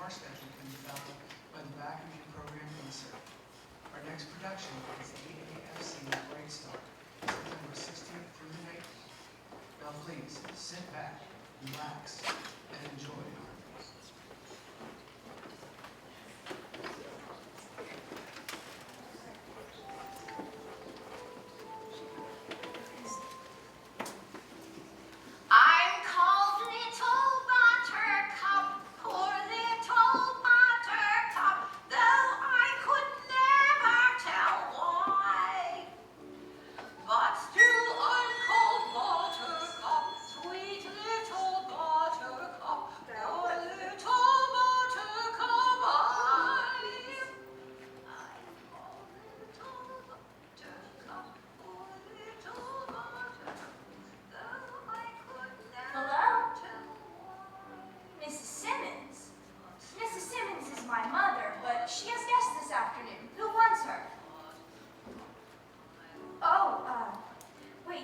our schedule can be found on the back of your program insert. Our next production is AAFC Great Start, September 16th through the 19th. Now please, sit back, relax, and enjoy Harvey.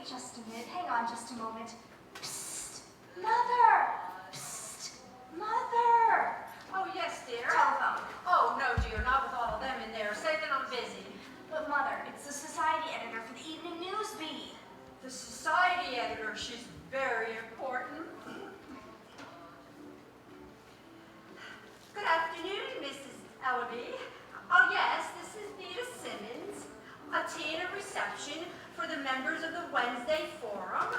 Just a minute. Hang on just a moment. Psst! Mother! Psst! Mother! Oh, yes, dear. Telephone. Oh, no, dear, not with all of them in there. Say that I'm busy. But, Mother, it's the society editor for the evening news beat. The society editor, she's very important. Good afternoon, Mrs. Ellaby. Oh, yes, this is Nita Simmons. A tea and a reception for the members of the Wednesday Forum.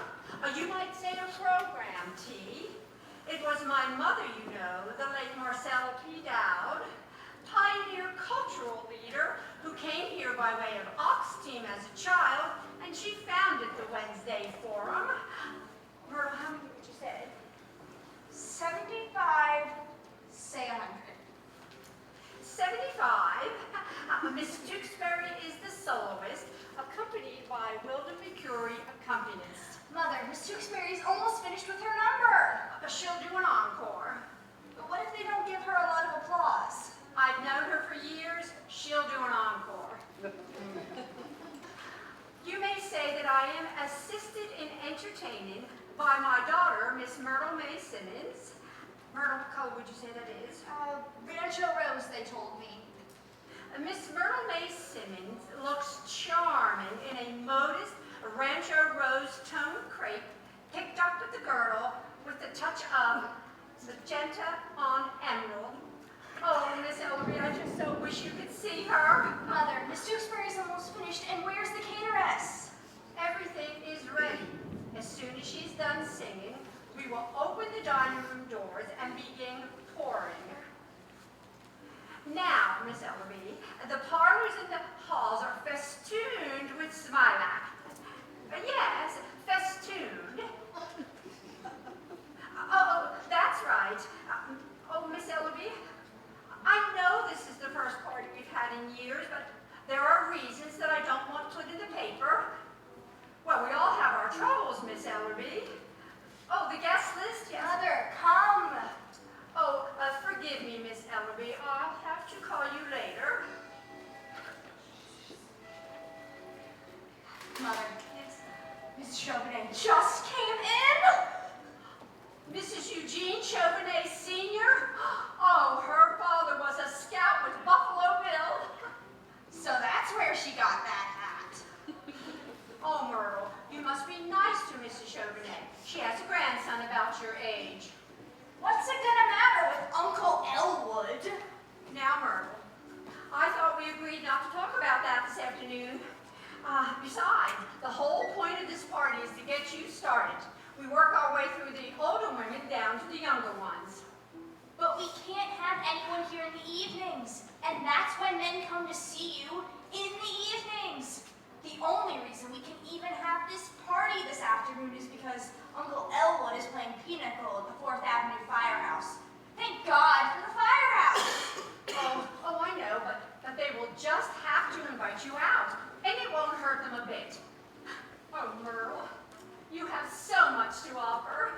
You might say a program tea. It was my mother, you know, the late Marcella P. Dowd, pioneer cultural leader who came here by way of Ox Team as a child, and she founded the Wednesday Forum. Myrtle, how many would you say? 75, say 100. 75. Miss Tewksbury is the soloist, accompanied by Wilda McCurry, accompanist. Mother, Miss Tewksbury's almost finished with her number. She'll do an encore. But what if they don't give her a lot of applause? I've known her for years. She'll do an encore. You may say that I am assisted in entertaining by my daughter, Miss Myrtle May Simmons. Myrtle, what color would you say that is? Rancho Rose, they told me. Miss Myrtle May Simmons looks charming in a modest Rancho Rose tone crepe picked up with the girdle with a touch of magenta on emerald. Oh, Miss Ellaby, I just so wish you could see her. Mother, Miss Tewksbury's almost finished, and where's the cateress? Everything is ready. As soon as she's done singing, we will open the dining room doors and begin pouring. Now, Miss Ellaby, the parlors and the halls are festooned with smilac. Yes, festooned. Oh, that's right. Oh, Miss Ellaby, I know this is the first party we've had in years, but there are reasons that I don't want put in the paper. Well, we all have our troubles, Miss Ellaby. Oh, the guest list, yes. Mother, come. Oh, forgive me, Miss Ellaby. I'll have to call you later. Mother, Miss Chauvenet just came in. Mrs. Eugene Chauvenet Sr.? Oh, her father was a scout with Buffalo Bill. So that's where she got that hat. Oh, Myrtle, you must be nice to Mrs. Chauvenet. She has a grandson about your age. What's it gonna matter with Uncle Elwood? Now, Myrtle, I thought we agreed not to talk about that this afternoon. Besides, the whole point of this party is to get you started. We work our way through the older women down to the younger ones. But we can't have anyone here in the evenings, and that's when men come to see you in the evenings. The only reason we can even have this party this afternoon is because Uncle Elwood is playing pinochle at the 4th Avenue Firehouse. Thank God for the firehouse! Oh, I know, but they will just have to invite you out, and it won't hurt them a bit. Oh, Myrtle, you have so much to offer.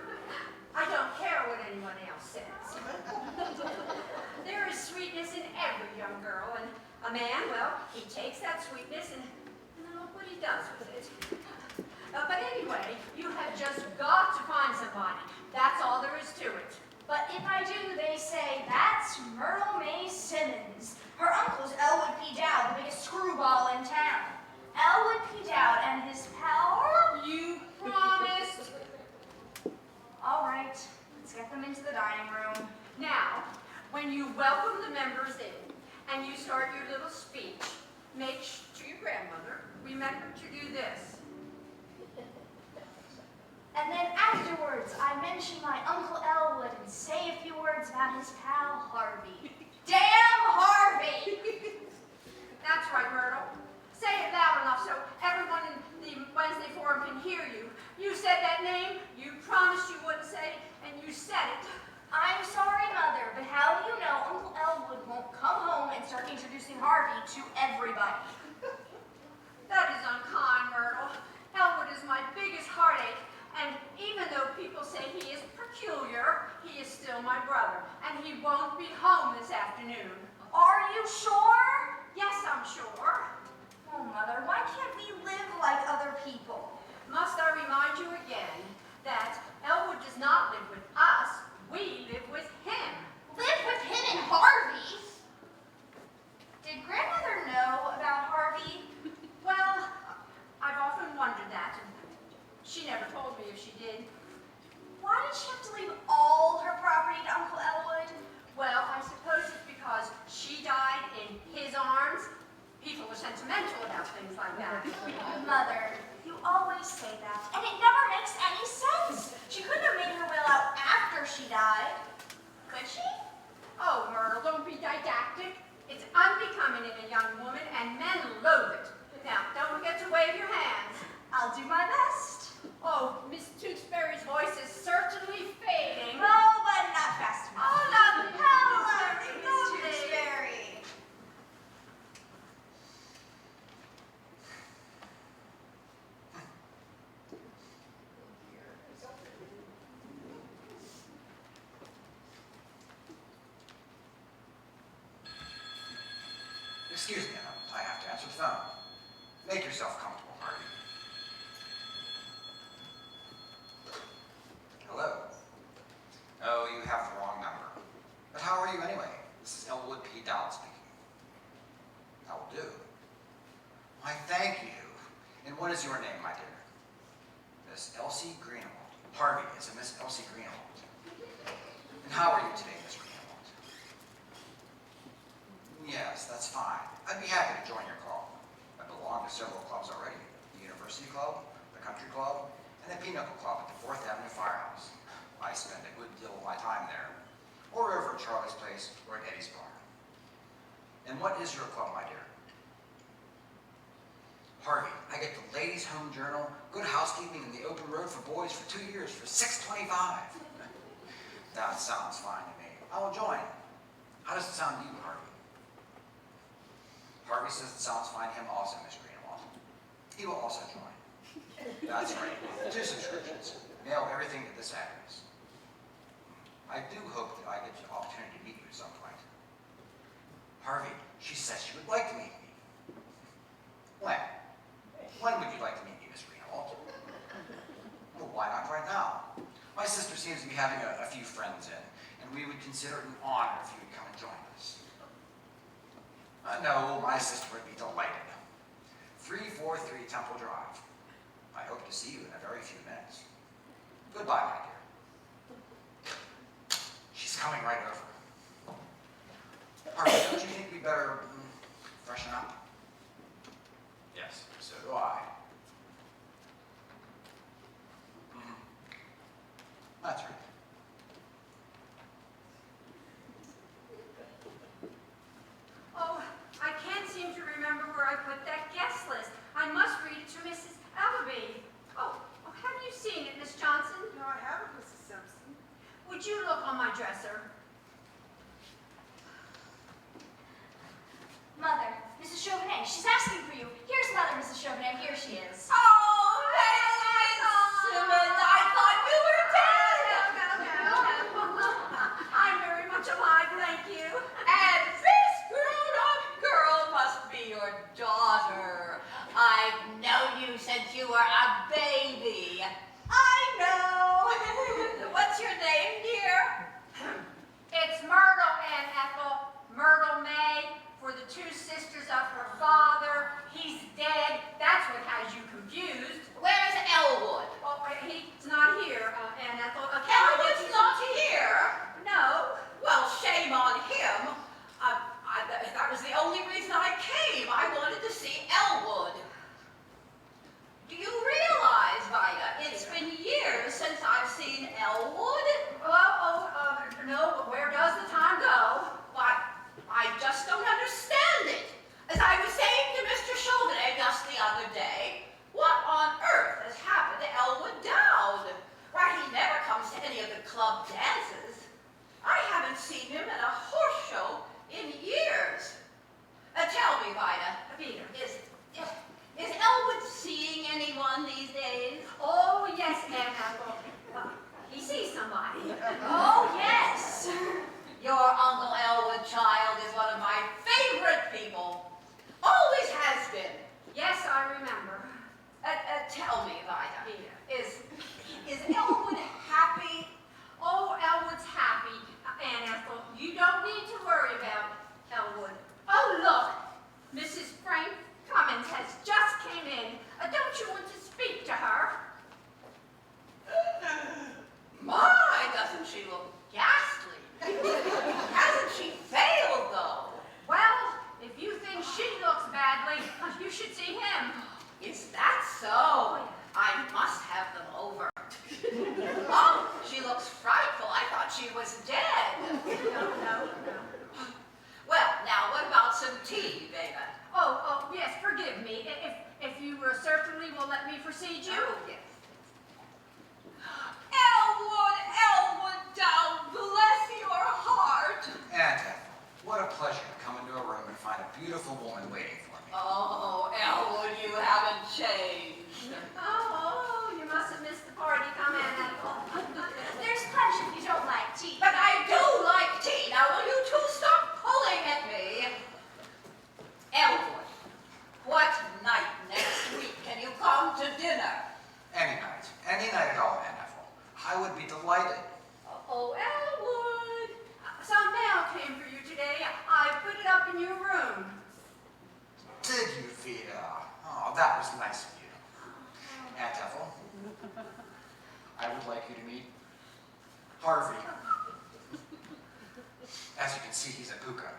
I don't care what anyone else says. There is sweetness in every young girl, and a man, well, he takes that sweetness and look what he does with it. But anyway, you have just got to find somebody. That's all there is to it. But if I do, they say, that's Myrtle May Simmons. Her uncle's Elwood P. Dowd, the biggest screwball in town. Elwood P. Dowd and his pal. You promised. All right, let's get them into the dining room. Now, when you welcome the members in and you start your little speech, to your grandmother, remember to do this. And then afterwards, I mention my Uncle Elwood and say a few words about his pal Harvey. Damn Harvey! That's right, Myrtle. Say it loud enough so everyone in the Wednesday Forum can hear you. You said that name, you promised you wouldn't say, and you said it. I'm sorry, Mother, but how do you know Uncle Elwood won't come home and start introducing Harvey to everybody? That is unkind, Myrtle. Elwood is my biggest heartache, and even though people say he is peculiar, he is still my brother, and he won't be home this afternoon. Are you sure? Yes, I'm sure. Oh, Mother, why can't we live like other people? Must I remind you again that Elwood does not live with us, we live with him. Live with him and Harvey? Did Grandmother know about Harvey? Well, I've often wondered that, and she never told me if she did. Why did she have to leave all her property to Uncle Elwood? Well, I suppose it's because she died in his arms. People are sentimental about things like that. Mother, you always say that, and it never makes any sense. She couldn't have made her will out after she died, could she? Oh, Myrtle, don't be didactic. It's unbecoming in a young woman, and men loathe it. Now, don't forget to wave your hands. I'll do my best. Oh, Miss Tewksbury's voice is certainly fading. Oh, but not fast enough. Oh, lovely. Hello, Miss Lovely. Tewksbury. Excuse me, I have to answer the phone. Make yourself comfortable, Harvey. Hello? Oh, you have the wrong number. But how are you anyway? This is Elwood P. Dowd speaking. That will do. Why, thank you. And what is your name, my dear? Miss Elsie Greenawalt. Harvey is a Miss Elsie Greenawalt. And how are you today, Miss Greenawalt? Yes, that's fine. I'd be happy to join your club. I belong to several clubs already. The University Club, the Country Club, and the Pinochle Club at the 4th Avenue Firehouse. I spend a good deal of my time there, or over at Charlie's Place or at Eddie's Bar. And what is your club, my dear? Harvey, I get the Ladies' Home Journal, Good Housekeeping, and the Open Road for Boys for 2 years for $6.25. That sounds fine to me. I will join. How does it sound to you, Harvey? Harvey says it sounds fine to him also, Miss Greenawalt. He will also join. That's right. 2 subscriptions. Mail everything to this address. I do hope that I get the opportunity to meet you at some point. Harvey, she says she would like to meet me. When? When would you like to meet me, Miss Greenawalt? Well, why not right now? My sister seems to be having a few friends in, and we would consider it an honor if you would come and join us. No, my sister would be delighted. 343 Temple Drive. I hope to see you in a very few minutes. Goodbye, my dear. She's coming right over. Harvey, don't you think we better freshen up? Yes, so do I. That's right. Oh, I can't seem to remember where I put that guest list. I must read it to Mrs. Ellaby. Oh, have you seen it, Miss Johnson? No, I haven't, Mrs. Simpson. Would you look on my dresser? Mother, Mrs. Chauvenet, she's asking for you. Here's Mother, Mrs. Chauvenet. Here she is. Oh, Miss Simmons, I thought you were dead. No. I'm very much alive, thank you. And this grown-up girl must be your daughter. I've known you since you were a baby. I know. What's your name, dear? two sisters of her father. He's dead. That's what has you confused. Where's Elwood? Oh, he's not here, and I thought, okay. Elwood's not here? No. Well, shame on him. That was the only reason I came. I wanted to see Elwood. Do you realize, Vida, it's been years since I've seen Elwood? No, but where does the time go? Why, I just don't understand it. As I was saying to Mr. Chauvenet just the other day, what on earth has happened to Elwood Dowd? Why, he never comes to any of the club dances. I haven't seen him at a horse show in years. Tell me, Vida, Peter. is Elwood seeing anyone these days? Oh, yes, Aunt Ethel. He sees somebody. Oh, yes. Your Uncle Elwood, child, is one of my favorite people. Always has been. Yes, I remember. Tell me, Vida, Peter. is Elwood happy? Oh, Elwood's happy. Aunt Ethel, you don't need to worry about Elwood. Oh, look. Mrs. Frank Cummins has just came in. Don't you want to speak to her? My, doesn't she look ghastly? Hasn't she failed, though? Well, if you think she looks badly, you should see him. Is that so? I must have them over. Oh, she looks frightful. I thought she was dead. No. Well, now, what about some tea, Vega? Oh, yes, forgive me. If you certainly will let me precede you. Oh, yes. Elwood Dowd, bless your heart. Aunt Ethel, what a pleasure to come into a room and find a beautiful woman waiting for me. Oh, Elwood, you haven't changed. Oh, you must have missed the party. Come in, Ethel. There's punch if you don't like tea. But I do like tea. Now, will you two stop pulling at me? Elwood, what night next week can you come to dinner? Any night at all, Aunt Ethel. I would be delighted. Oh, Elwood. Some mail came for you today. I put it up in your room. Did you, Vida? Oh, that was nice of you. Aunt Ethel, I would like you to meet Harvey. As you can see, he's a puka.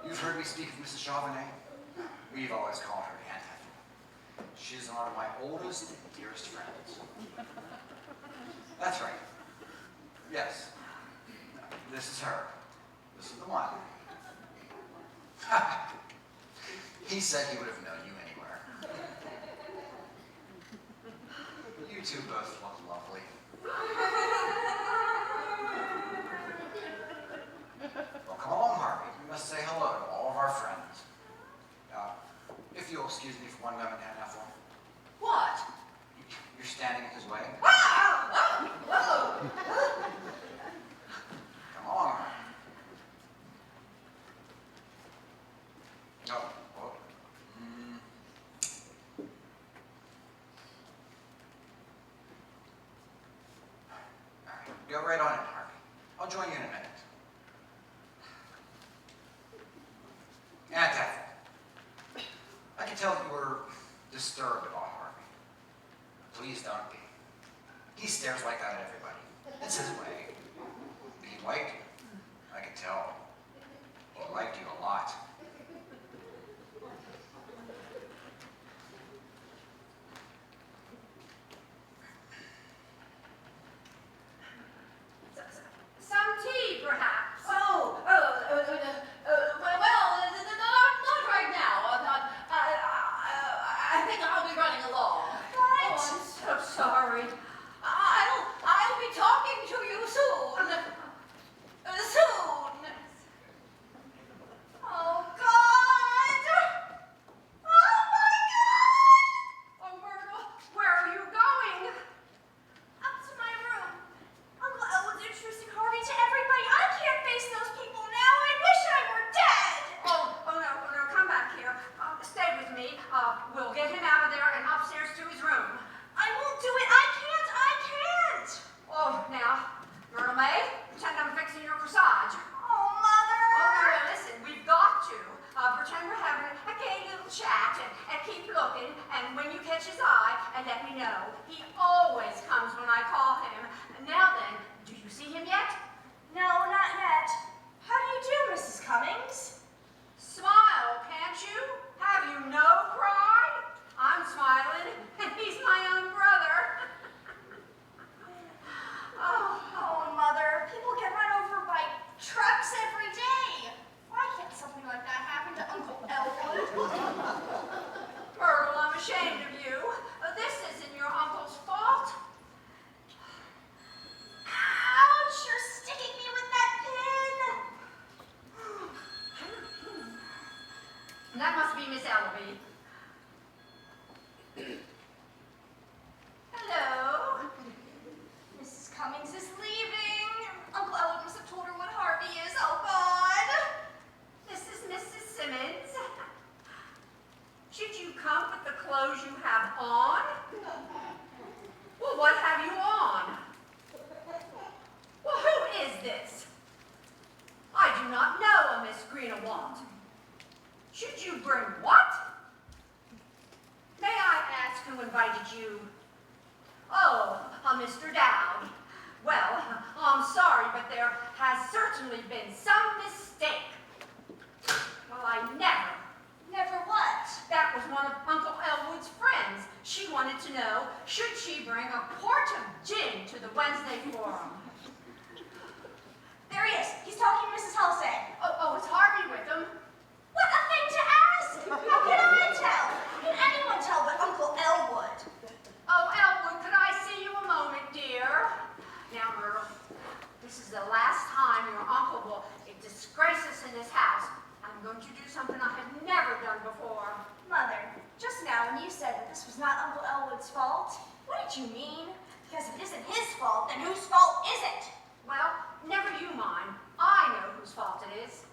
You've heard me speak of Mrs. Chauvenet? We've always called her Aunt Ethel. She's one of my oldest and dearest friends. That's right. Yes. This is her. This is the one. He said he would have known you anywhere. You two both look lovely. Well, come along, Harvey. We must say hello to all of our friends. If you'll excuse me for one moment, Aunt Ethel. What? You're standing in his way. Whoa! Come along, Harvey. Oh, oh. All right, go right on in, Harvey. I'll join you in a minute. Aunt Ethel, I can tell that you were disturbed about Harvey. Please don't be. He stares like that at everybody. It's his way. He liked you. I can tell. He liked you a lot. Some tea, perhaps. Not right now. I think I'll be running along. Oh, I'm so sorry. I'll be talking to you soon. Soon. Oh, God! Oh, my God! Oh, Myrtle, where are you going? Up to my room. Uncle Elwood's introducing Harvey to everybody. I can't face those people now. I wish I were dead. Oh, no, come back here. Stay with me. We'll get him out of there and upstairs to his room. I won't do it. I can't. Oh, now, Myrtle May, pretend I'm fixing your corsage. chat and keep looking, and when you catch his eye, and let me know. He always comes when I call him. Now then, do you see him yet? No, not yet. How do you do, Mrs. Cummings? Smile, can't you? Have you no pride? I'm smiling, and he's my own brother. Oh, Mother, people get run over by trucks every day. Why can't something like that happen to Uncle Elwood? Myrtle, I'm ashamed of you. This isn't your uncle's fault. Ouch, you're sticking me with that pin. That must be Miss Ellaby. Hello. Mrs. Cummings is leaving. Uncle Elwood must have told her what Harvey is. Oh, God. This is Mrs. Simmons. Should you come with the clothes you have on? Well, what have you on? Well, who is this? I do not know a Miss Greenawalt. Should you bring what? May I ask who invited you? Oh, Mr. Dowd. Well, I'm sorry, but there has certainly been some mistake. Well, I never. Never what? That was one of Uncle Elwood's friends. She wanted to know, should she bring a quart of gin to the Wednesday forum? There he is. He's talking to Mrs. Halsey. Oh, is Harvey with him? What a thing to ask! How can I tell? Can anyone tell but Uncle Elwood? Oh, Elwood, could I see you a moment, dear? Now, Myrtle, this is the last time your uncle will disgrace us in this house. I'm going to do something I have never done before. Mother, just now when you said that this was not Uncle Elwood's fault, what did you mean? Because if it isn't his fault, then whose fault is it? Well, never you mind. I know whose fault it is.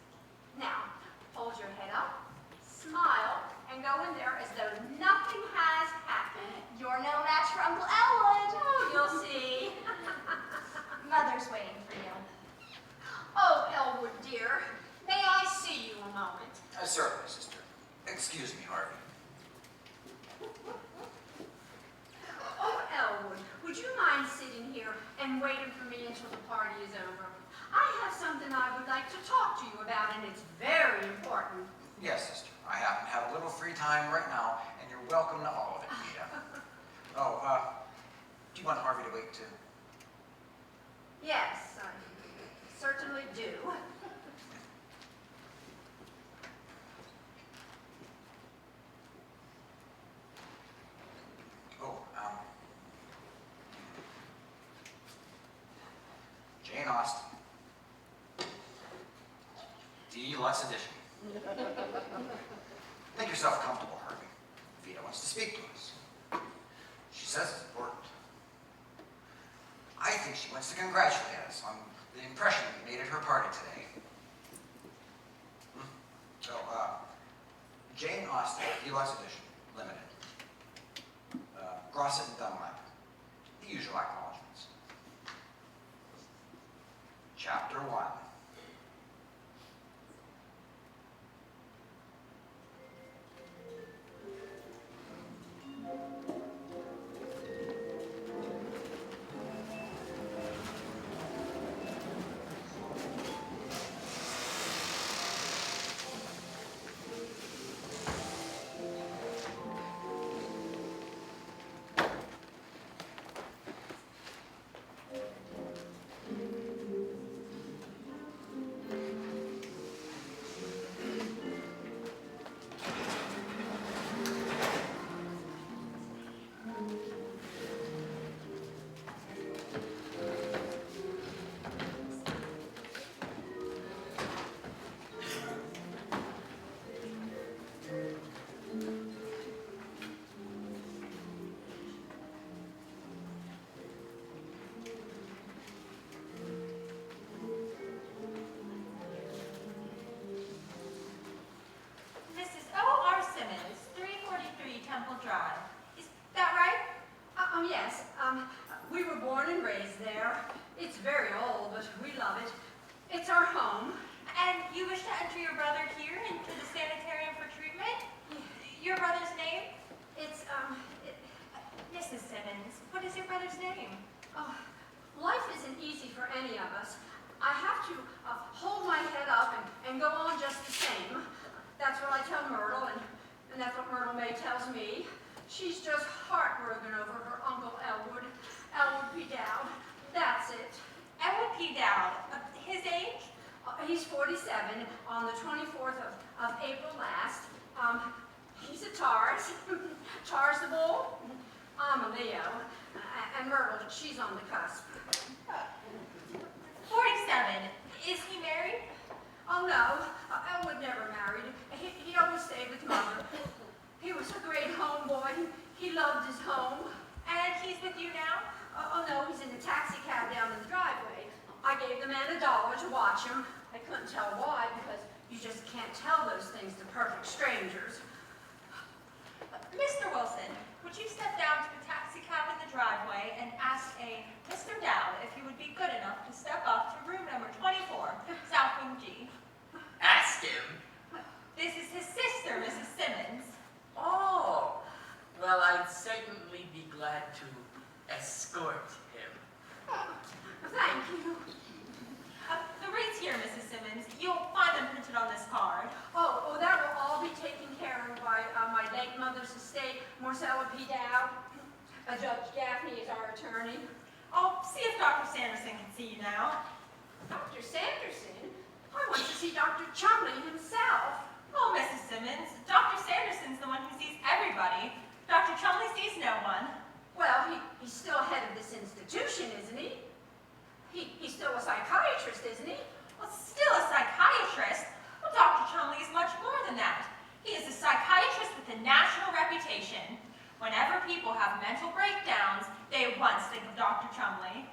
Now, hold your head up, smile, and go in there as though nothing has happened. You're no match for Uncle Elwood. Oh, you'll see. Mother's waiting for you. Oh, Elwood, dear, may I see you a moment? Certainly, sister. Excuse me, Harvey. Oh, Elwood, would you mind sitting here and waiting for me until the party is over? I have something I would like to talk to you about, and it's very important. Yes, sister. I happen to have a little free time right now, and you're welcome to all of it, Rita. Oh, do you want Harvey to wait too? Yes, I certainly do. Oh, Jane Austen. Deluxe edition. Make yourself comfortable, Harvey. Vita wants to speak to us. She says it's important. I think she wants to congratulate us on the impression we made at her party today. So, Jane Austen, Deluxe edition, limited. Grosset and Dunlap. The usual acknowledgments. Chapter 1. We were born and raised there. It's very old, but we love it. It's our home. And you wish to enter your brother here into the sanitarium for treatment? your brother's name? It's, Mrs. Simmons, what is your brother's name? oh, life isn't easy for any of us. I have to hold my head up and go on just the same. That's what I tell Myrtle, and that's what Myrtle May tells me. She's just heartbroken over her Uncle Elwood P. Dowd. That's it. Elwood P. Dowd. His age? He's 47 on the 24th of April last. He's a Taurus. Taurus the bull. I'm a Leo. And Myrtle, she's on the cusp. 47. Is he married? Oh no, Elwood never married. He always stayed with Mother. He was a great homeboy. He loved his home. And he's with you now? Oh no, he's in the taxi cab down in the driveway. I gave the man $1 to watch him. I couldn't tell why, because you just can't tell those things to perfect strangers. Mr. Wilson, would you step down to the taxi cab in the driveway and ask a Mr. Dowd if he would be good enough to step up to room number 24, South Wing G? Ask him? This is his sister, Mrs. Simmons. Oh, well, I'd certainly be glad to escort him. Thank you. The rates here, Mrs. Simmons. You'll find them printed on this card. Oh, that will all be taken care of by my late mother's estate, Marcella P. Dowd. Judge Gaffney is our attorney. I'll see if Dr. Sanderson can see you now. Dr. Sanderson? I want to see Dr. Chumley himself. Oh, Mrs. Simmons, Dr. Sanderson's the one who sees everybody. Dr. Chumley sees no one. Well, he's still head of this institution, isn't he? He's still a psychiatrist, isn't he? Well, still a psychiatrist. Well, Dr. Chumley is much more than that. He is a psychiatrist with a national reputation. Whenever people have mental breakdowns, they at once think of Dr. Chumley.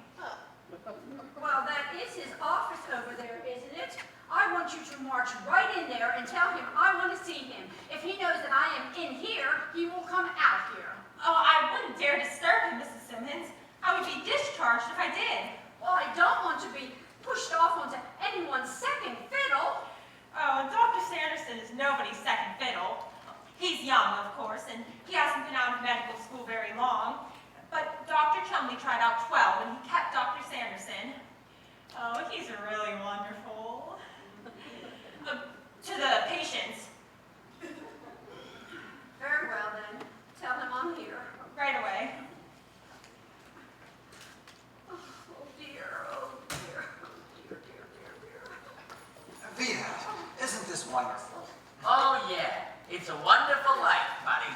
Well, that is his office over there, isn't it? I want you to march right in there and tell him I want to see him. If he knows that I am in here, he will come out here. Oh, I wouldn't dare disturb him, Mrs. Simmons. I would be discharged if I did. Well, I don't want to be pushed off onto anyone's second fiddle. Oh, Dr. Sanderson is nobody's second fiddle. He's young, of course, and he hasn't been out of medical school very long. But Dr. Chumley tried out 12, and he kept Dr. Sanderson. Oh, he's really wonderful. To the patients. Very well, then. Tell him I'm here. Right away. Oh, dear, oh, dear, oh, dear, dear, dear, dear. Vita, isn't this wonderful? Oh, yeah. It's a wonderful life, buddy.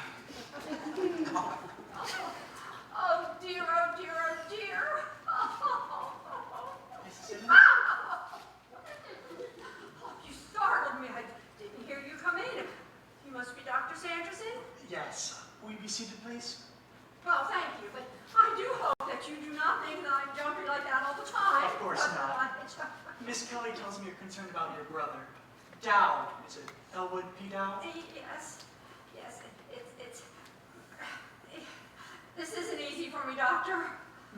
Oh, dear, oh, dear, oh, dear. Mrs. Simmons? Oh, you startled me. I didn't hear you come in. You must be Dr. Sanderson? Yes. Will you be seated, please? Well, thank you, but I do hope that you do not think that I'm jumping like that all the time. Of course not. Miss Kelly tells me you're concerned about your brother. Dowd, is it Elwood P. Dowd? Yes, it's, this isn't easy for me, Doctor.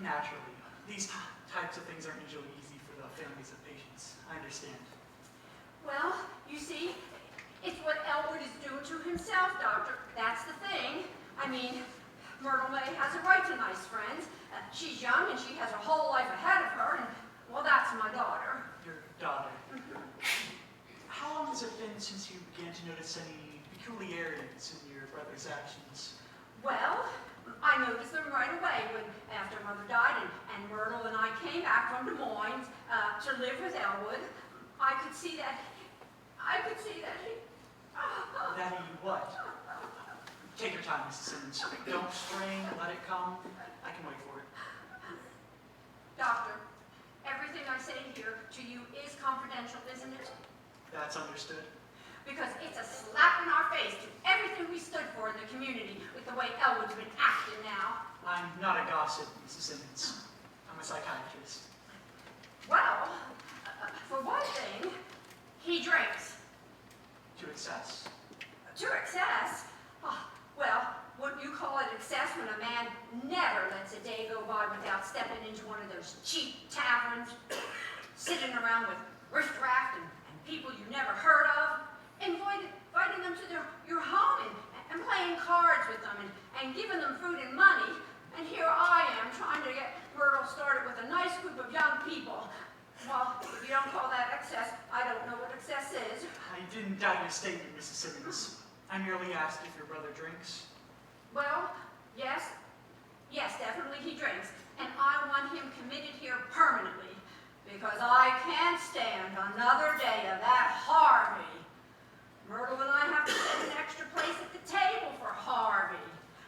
Naturally. These types of things aren't usually easy for the families of patients. I understand. Well, you see, it's what Elwood is doing to himself, Doctor. That's the thing. I mean, Myrtle May has a right to nice friends. She's young and she has her whole life ahead of her, and, well, that's my daughter. Your daughter. How long has it been since you began to notice any peculiarities in your brother's actions? Well, I noticed them right away when, after Mother died, and Myrtle and I came back from Des Moines to live with Elwood. I could see that he... That he what? Take your time, Mrs. Simmons. Don't strain, let it come. I can wait for it. Doctor, everything I say here to you is confidential, isn't it? That's understood. Because it's a slap in our face to everything we stood for in the community with the way Elwood's been acting now. I'm not a gossip, Mrs. Simmons. I'm a psychiatrist. Well, for one thing, he drinks. To excess. To excess? Oh, well, wouldn't you call it excess when a man never lets a day go by without stepping into one of those cheap taverns, sitting around with riffraff and people you never heard of, inviting them to your home and playing cards with them and giving them food and money. And here I am trying to get Myrtle started with a nice group of young people. Well, if you don't call that excess, I don't know what excess is. I didn't doubt your statement, Mrs. Simmons. I merely asked if your brother drinks. Well, yes, definitely he drinks. And I want him committed here permanently because I can't stand another day of that Harvey. Myrtle and I have to set an extra place at the table for Harvey.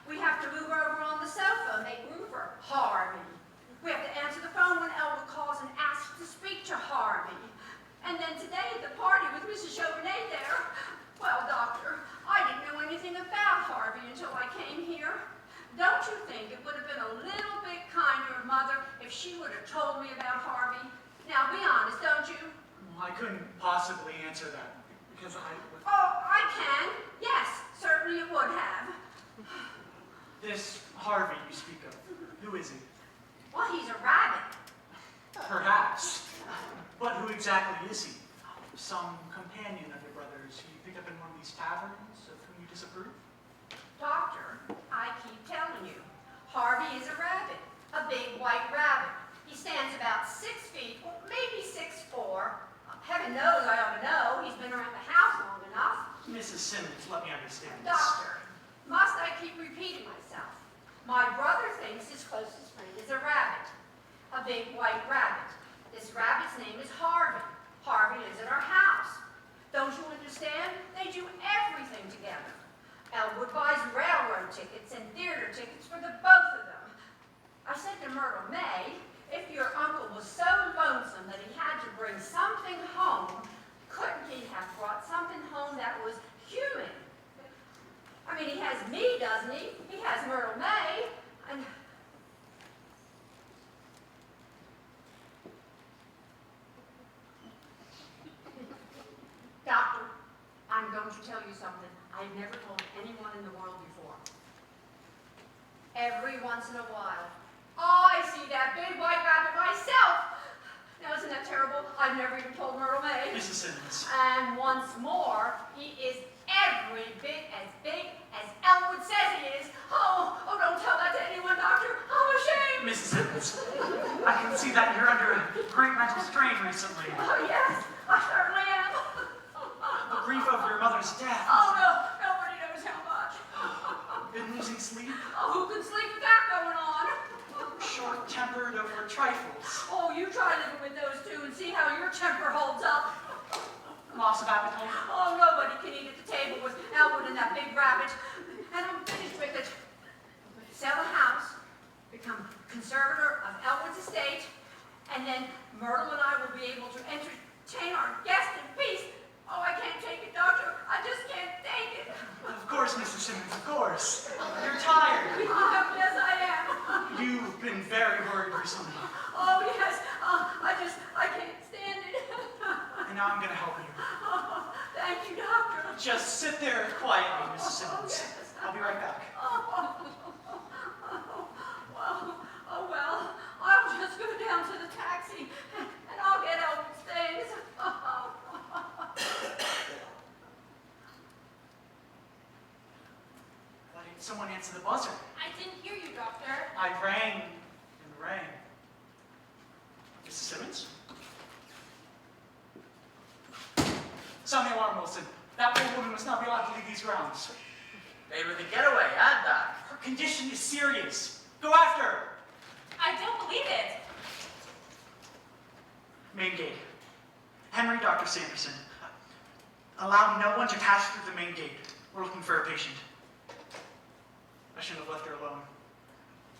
We have to move over on the sofa and make room for Harvey. We have to answer the phone when Elwood calls and asks to speak to Harvey. And then today at the party with Mrs. Chauvenet there, well, Doctor, I didn't know anything about Harvey until I came here. Don't you think it would have been a little bit kinder of Mother if she would have told me about Harvey? Now, be honest, don't you? I couldn't possibly answer that because Oh, I can. Yes, certainly it would have. This Harvey you speak of, who is he? Well, he's a rabbit. Perhaps. But who exactly is he? Some companion of your brother's you picked up in one of these taverns of whom you disapprove? Doctor, I keep telling you, Harvey is a rabbit, a big white rabbit. He stands about 6 feet, or maybe 6'4". Heaven knows I ought to know. He's been around the house long enough. Mrs. Simmons, let me understand this. Doctor, must I keep repeating myself? My brother thinks his closest friend is a rabbit, a big white rabbit. This rabbit's name is Harvey. Harvey lives at our house. Don't you understand? They do everything together. Elwood buys railroad tickets and theater tickets for the both of them. I said to Myrtle, May, if your uncle was so lonesome that he had to bring something home, couldn't he have brought something home that was human? I mean, he has me, doesn't he? He has Myrtle May, and... Doctor, I'm going to tell you something I've never told anyone in the world before. Every once in a while, I see that big white rabbit myself. Now, isn't that terrible? I've never even told Myrtle May. Mrs. Simmons. And once more, he is every bit as big as Elwood says he is. Oh, don't tell that to anyone, Doctor. I'm ashamed. Mrs. Simmons, I can see that you're under a great mental strain recently. Oh, yes, I certainly am. The grief of your mother's death. Oh, no, nobody knows how much. Been losing sleep? Oh, who can sleep with that going on? Short-tempered over trifles. Oh, you try living with those two and see how your temper holds up. Loss of appetite? Oh, nobody can eat at the table with Elwood and that big rabbit. And I'm finished with it. Sell the house, become conservator of Elwood's estate, and then Myrtle and I will be able to entertain our guests in peace. Oh, I can't take it, Doctor. I just can't take it. Of course, Mrs. Simmons, of course. You're tired. Oh, yes, I am. You've been very worried recently. Oh, yes. I can't stand it. And now I'm going to help you. Oh, thank you, Doctor. Just sit there quietly, Mrs. Simmons. Oh, yes. I'll be right back. Well, I'll just go down to the taxi and I'll get Elwood's things. Why didn't someone answer the buzzer? I didn't hear you, Doctor. I rang and rang. Mrs. Simmons? Sound the alarm, Wilson. That poor woman must not be allowed to leave these grounds. Made with a getaway, huh, Doc? Her condition is serious. Go after her. I don't believe it. Main gate. Henry, Dr. Sanderson. Allow no one to pass through the main gate. We're looking for a patient. I shouldn't have left her alone.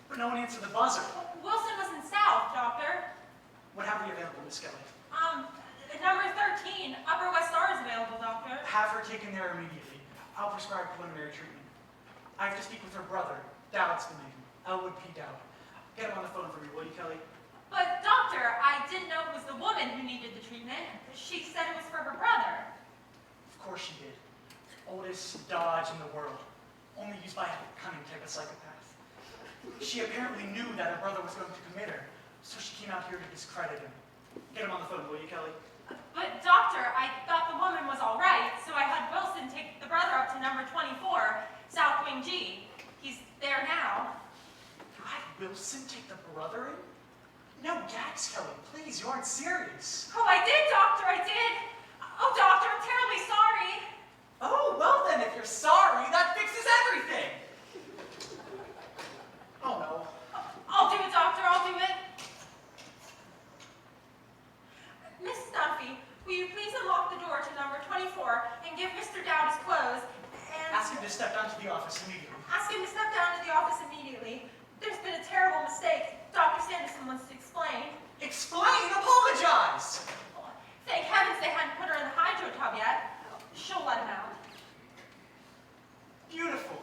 But no one answered the buzzer. Wilson was in South, Doctor. What have we available, Miss Kelly? Number 13, Upper West R is available, Doctor. Have her taken there immediately. I'll prescribe preliminary treatment. I have to speak with her brother. Dowd's the name. Elwood P. Dowd. Get him on the phone for me, will you, Kelly? But, Doctor, I didn't know it was the woman who needed the treatment. She said it was for her brother. Of course she did. Oldest dodge in the world. Only used by a cunning type of psychopath. She apparently knew that her brother was going to commit her, so she came out here to discredit him. Get him on the phone, will you, Kelly? But, Doctor, I thought the woman was all right, so I had Wilson take the brother up to number 24, South Wing G. Sim take the brother in? No gags, Kelly, please, you aren't serious. Oh, I did, Doctor, I did. Oh, Doctor, I'm terribly sorry. Oh, well then, if you're sorry, that fixes everything. Oh no. I'll do it, Doctor, I'll do it. Mrs. Dunphy, will you please unlock the door to number 24 and give Mr. Dowd his clothes? And Ask him to step down to the office immediately. ask him to step down to the office immediately. There's been a terrible mistake. Dr. Sanderson wants to explain. Explain, apologize. Thank heavens they hadn't put her in the hydro tub yet. She'll let him out. Beautiful.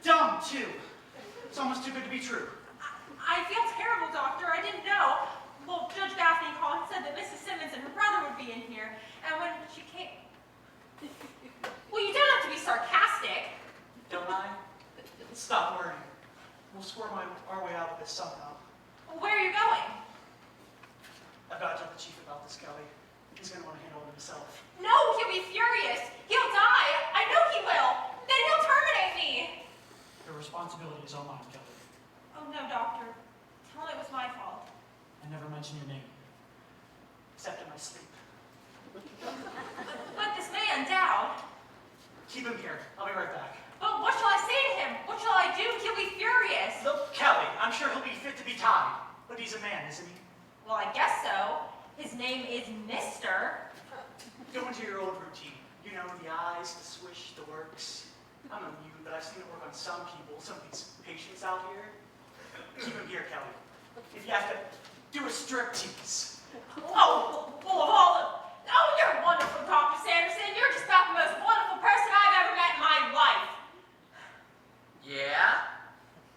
Dumb, too. It's almost too good to be true. I feel terrible, Doctor. I didn't know. Well, Judge Gaffney called and said that Mrs. Simmons and her brother would be in here. And when she came... Well, you don't have to be sarcastic. Don't I? Stop worrying. We'll squirm our way out of this somehow. Where are you going? I've got to tell the chief about this, Kelly. He's going to want to handle it himself. No, he'll be furious. He'll die. I know he will. Then he'll terminate me. Your responsibility is all mine, Kelly. Oh, no, Doctor. Tell him it was my fault. I never mention your name. Except in my sleep. But this man, Dowd. Keep him here. I'll be right back. But what shall I say to him? What shall I do? He'll be furious. Look, Kelly, I'm sure he'll be fit to be tied. But he's a man, isn't he? Well, I guess so. His name is Mr. Go into your old routine. You know, the eyes, the swish, the works. I'm immune, but I've seen it work on some people, some of these patients out here. Keep him here, Kelly. If you have to do a striptease. Oh, full of all the... Oh, you're wonderful, Dr. Sanderson. You're just about the most wonderful person I've ever met in my life. Yeah?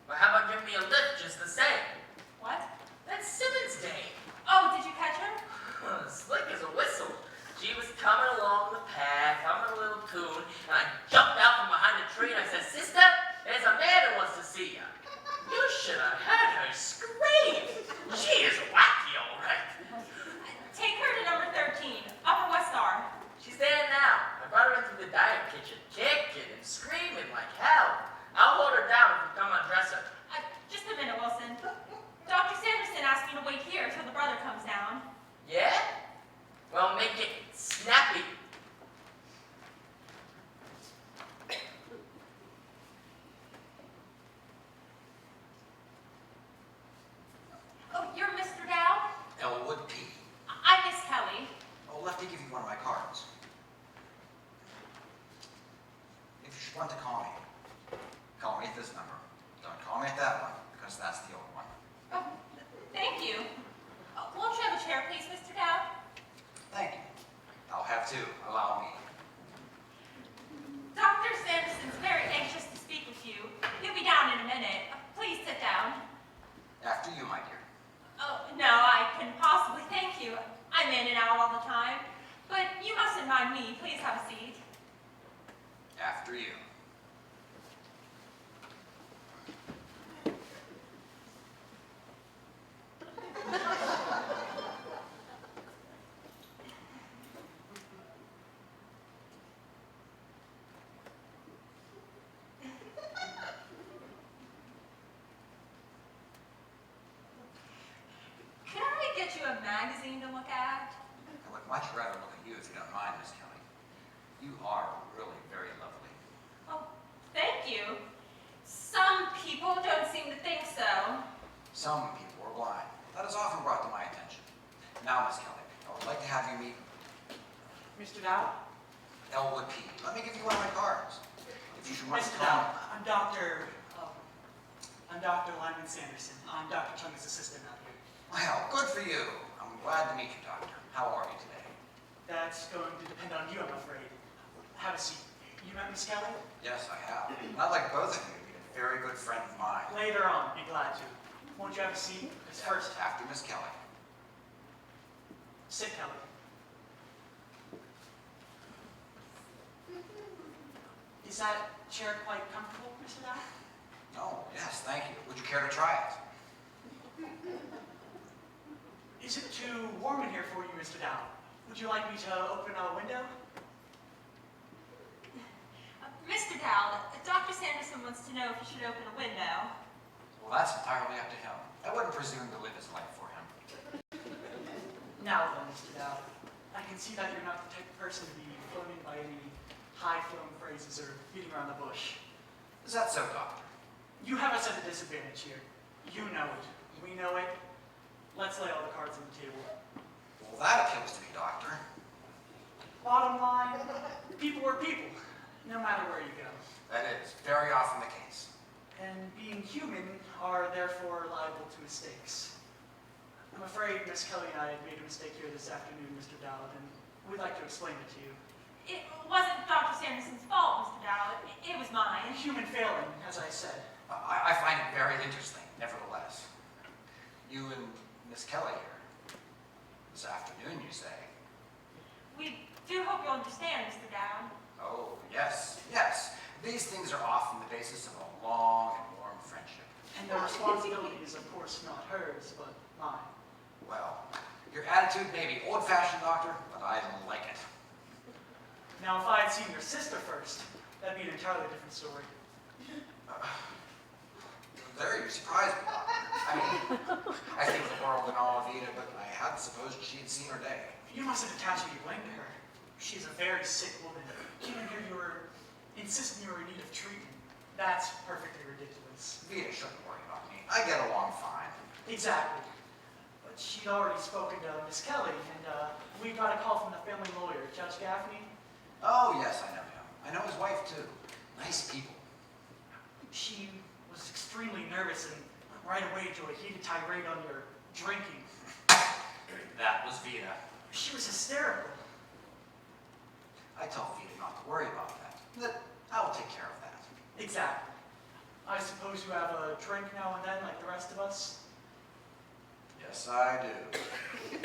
Well, how about giving me a lift just the same? What? That's Simmons' day. Oh, did you catch her? Slick as a whistle. She was coming along the path, humming a little tune, and I jumped out from behind a tree and I said, "Sister, there's a man who wants to see you." You should have heard her scream. She is wacky, all right. Take her to number 13, Upper West R. She's there now. I brought her into the diet kitchen, kicking and screaming like hell. I'll hold her down if you come undress her. Just a minute, Wilson. Dr. Sanderson asked me to wait here till the brother comes down. Yeah? Well, make it snappy. Oh, you're Mr. Dowd? Elwood P. I'm Miss Kelly. I'll have to give you one of my cards. If you should want to call me at this number. Don't call me at that one, because that's the old one. Oh, thank you. Won't you have a chair, please, Mr. Dowd? Thank you. I'll have two. Allow me. Dr. Sanderson's very anxious to speak with you. He'll be down in a minute. Please sit down. After you, my dear. Oh, no, I couldn't possibly thank you. I'm in and out all the time. But you mustn't mind me. Please have a seat. After you. Could I get you a magazine to look at? I would much rather look at you if you don't mind, Miss Kelly. You are really very lovely. Oh, thank you. Some people don't seem to think so. Some people are blind. That is often brought to my attention. Now, Miss Kelly, I would like to have you meet Mr. Dowd? Elwood P. Let me give you one of my cards. If you should want to Mr. call Dowd, I'm Dr. Lyman Sanderson. I'm Dr. Chung's assistant out here. Well, good for you. I'm glad to meet you, Doctor. How are you today? That's going to depend on you, I'm afraid. Have a seat. You met Miss Kelly? Yes, I have. Not like both of you, be a very good friend of mine. Later on, be glad to. Won't you have a seat? Because first, After Miss Kelly. sit, Kelly. Is that chair quite comfortable, Mr. Dowd? Oh, yes, thank you. Would you care to try it? Is it too warm in here for you, Mr. Dowd? Would you like me to open a window? Mr. Dowd, Dr. Sanderson wants to know if you should open a window. Well, Well, that's entirely up to him. I wouldn't presume to live his life for him. Now then, Mr. Dowd, I can see that you're not the type of person to be floated by any high-flown phrases or beating around the bush. Is that so, Doctor? You have us at a disadvantage here. You know it. We know it. Let's lay all the cards on the table. Well, that appeals to me, Doctor. Bottom line, people are people, no matter where you go. That is very often the case. And being human are therefore liable to mistakes. I'm afraid Miss Kelly and I have made a mistake here this afternoon, Mr. Dowd, and we'd like to explain it to you. It wasn't Dr. Sanderson's fault, Mr. Dowd. It was mine. Human failing, as I said. I find it very interesting, nevertheless. You and Miss Kelly here. This afternoon, you say? We do hope you'll understand, Mr. Dowd. Oh, yes, yes. These things are often the basis of a long and warm friendship. And the responsibility is, of course, not hers, but mine. Well, your attitude may be old-fashioned, Doctor, but I don't like it. Now, if I had seen your sister first, that'd be an entirely different story. Very surprised me, Doctor. I mean, I think the world and all of Vida, but I hadn't supposed she'd seen her day. You must have attached any blame to her. She's a very sick woman. Came in here, you were insisting you were in need of treatment. That's perfectly ridiculous. Vida shouldn't worry about me. I get along fine. Exactly. But she'd already spoken to Miss Kelly, and we got a call from the family lawyer, Judge Gaffney. Oh, yes, I know him. I know his wife, too. Nice people. She was extremely nervous and right away to a heated tirade on your drinking. That was Vida. She was hysterical. I tell Vida not to worry about that. That I will take care of that. Exactly. I suppose you have a drink now and then like the rest of us? Yes, I do.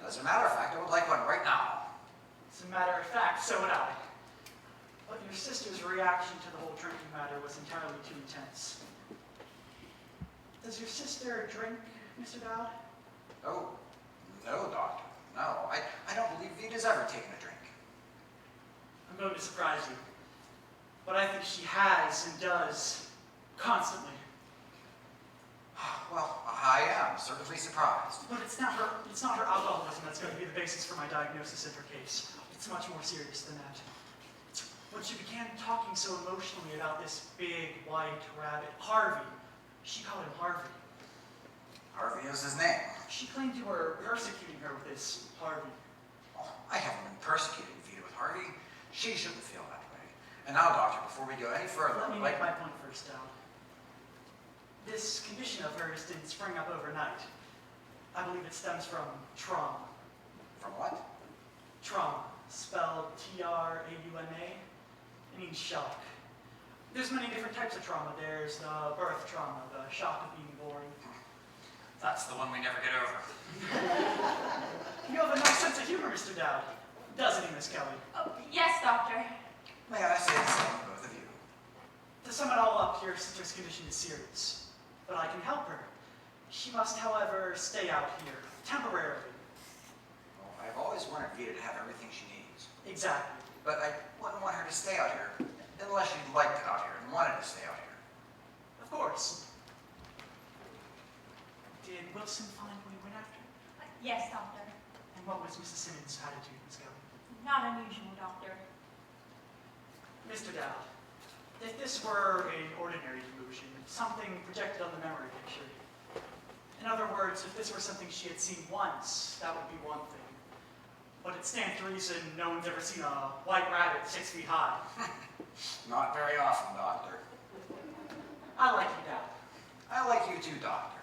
As a matter of fact, I would like one right now. As a matter of fact, so would I. But your sister's reaction to the whole drinking matter was entirely too intense. Does your sister drink, Mr. Dowd? Oh, no, Doctor. No, I don't believe Vida's ever taken a drink. I'm going to surprise you. But I think she has and does constantly. Well, I am certainly surprised. But it's not her alcoholism that's going to be the basis for my diagnosis of her case. It's much more serious than that. When she began talking so emotionally about this big white rabbit, Harvey, she called him Harvey. Harvey is his name. She claimed you were persecuting her with this Harvey. Oh, I haven't been persecuting Vida with Harvey. She shouldn't feel that way. And now, Doctor, before we go any further, Let me make my point first, Dowd. This condition of hers didn't spring up overnight. I believe it stems from trauma. From what? Trauma, spelled T-R-A-U-M-A. It means shock. There's many different types of trauma. There's the birth trauma, the shock of being born. That's the one we never get over. You have a nice sense of humor, Mr. Dowd. Doesn't he, Miss Kelly? Oh, yes, Doctor. May I say the same to both of you? To sum it all up, your sister's condition is serious. But I can help her. She must, however, stay out here, temporarily. Well, I've always wanted Vida to have everything she needs. Exactly. But I wouldn't want her to stay out here unless she liked it out here and wanted to stay out here. Of course. Did Wilson find what he went after? Yes, Doctor. And what was Mrs. Simmons' attitude, Miss Kelly? Not unusual, Doctor. Mr. Dowd, if this were an ordinary delusion, something projected on the memory picture, in other words, if this were something she had seen once, that would be one thing. But it stands to reason no one's ever seen a white rabbit 6 feet high. Not very often, Doctor. I like you, Dowd. I like you too, Doctor.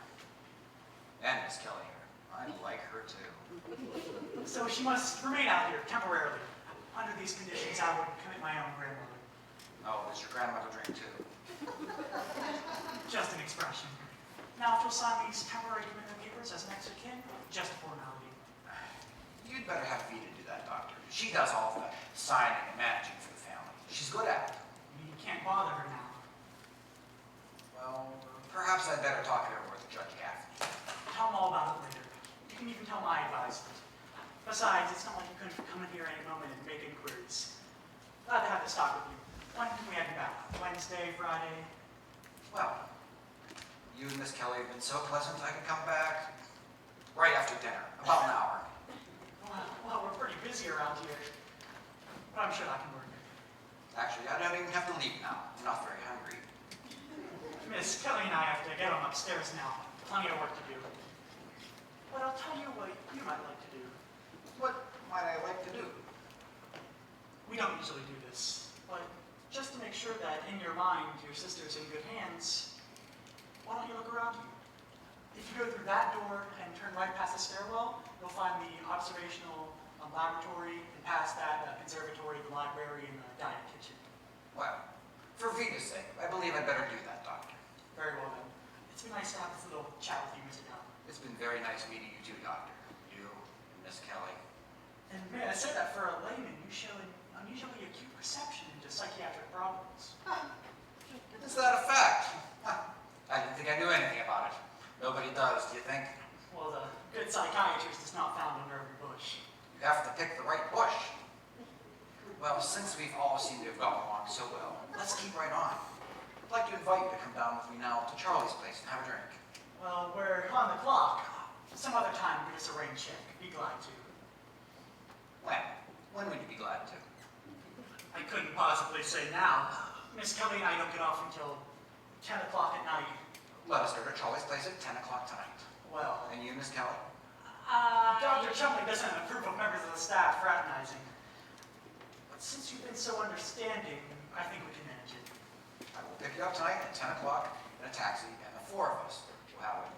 And Miss Kelly here. I like her too. So she must remain out here temporarily. Under these conditions, I would commit my own grandmother. Oh, does your grandmother drink too? Just an expression. Now, if you'll sign these temporary commitment papers as next of kin, just a formality. You'd better have Vida do that, Doctor. She does all the signing and managing for the family. She's good at it. You can't bother her now. Well, perhaps I'd better talk it over with Judge Gaffney. Tell them all about it later. You can even tell my advisement. Besides, it's not like you couldn't come in here any moment and make inquiries. Glad to have this talk with you. When can we have you back? Wednesday, Friday? Well, You and Miss Kelly have been so pleasant, I could come back right after dinner, about an hour. Well, we're pretty busy around here, but I'm sure I can work. Actually, I don't even have to leave now. I'm not very hungry. Miss Kelly and I have to get on upstairs now. Plenty of work to do. But I'll tell you what you might like to do. What might I like to do? We don't usually do this, but just to make sure that in your mind your sister's in good hands, why don't you look around you? If you go through that door and turn right past the stairwell, you'll find the observational laboratory, and past that, conservatory, the library, and the dining kitchen. Well, for Vita's sake, I believe I'd better do that, Doctor. Very well then. It's been nice to have this little chat with you, Mr. Dowd. It's been very nice meeting you too, Doctor. You and Miss Kelly. And may I say that for a layman, you show an unusually acute perception into psychiatric problems. Is that a fact? I didn't think I knew anything about it. Nobody does, do you think? Well, the good psychiatrist is not found under every bush. You have to pick the right bush. Well, since we've all seemed to have gotten along so well, let's keep right on. I'd like to invite you to come down with me now to Charlie's place and have a drink. Well, we're on the clock. Some other time, give us a rain check. Be glad to. When? When would you be glad to? I couldn't possibly say now. Miss Kelly and I don't get off until 10 o'clock at night. Let us go to Charlie's place at 10 o'clock tonight. Well, And you, Miss Kelly? Dr. Chumley doesn't approve of members of the staff fraternizing. But since you've been so understanding, I think we can manage it. I will pick you up tonight at 10 o'clock in a taxi, and the four of us will have a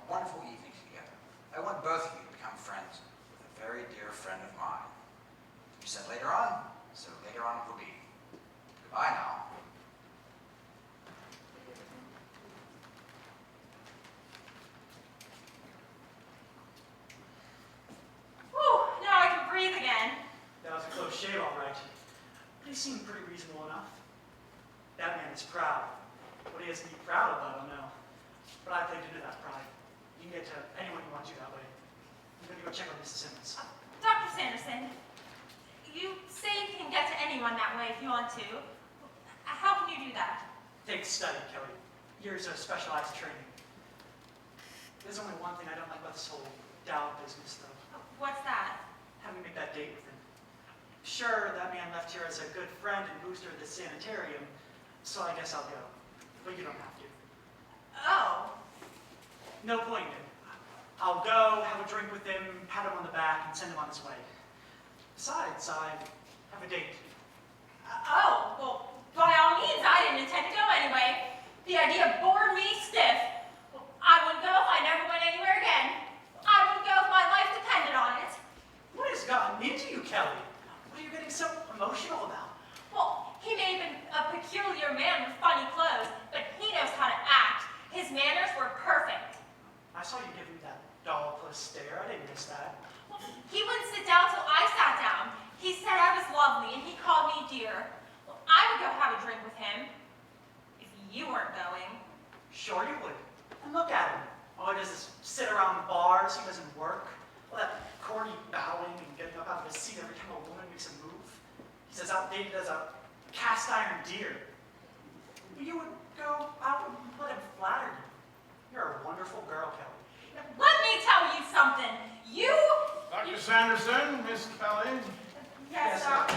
wonderful evening together. I want both of you to become friends with a very dear friend of mine. You said later on, so later on it will be. Goodbye now. Whew, now I can breathe again. That was a close shave, all right. But he seemed pretty reasonable enough. That man is proud. What he has to be proud of, I don't know. But I played into that pride. You can get to anyone who wants you that way. I'm going to go check on Mrs. Simmons. Dr. Sanderson, you say you can get to anyone that way if you want to. How can you do that? Take study, Kelly. Years of specialized training. There's only one thing I don't like about this whole Dow business, though. What's that? Having to make that date with him. Sure, that man left here as a good friend and booster of the sanitarium, so I guess I'll go. But you don't have to. Oh. No point in. I'll go, have a drink with him, pat him on the back, and send him on his way. Besides, I have a date. Oh, well, by all means, I didn't intend to go anyway. The idea bored me stiff. I wouldn't go if I never went anywhere again. I wouldn't go if my life depended on it. What has gotten into you, Kelly? What are you getting so emotional about? Well, he may have been a peculiar man with funny clothes, but he knows how to act. His manners were perfect. I saw you give him that doll-plus stare. I didn't miss that. Well, he wouldn't sit down till I sat down. He said I was lovely, and he called me dear. Well, I would go have a drink with him if you weren't going. Sure you would. And look at him. All he does is sit around bars. He doesn't work. All that corny bowing and getting up out of his seat every time a woman makes a move. He's as outdated as a cast iron deer. You would go out and let him flatter you. You're a wonderful girl, Kelly. Let me tell you something. You... Dr. Sanderson, Miss Kelly, Yes, Yes, doctor.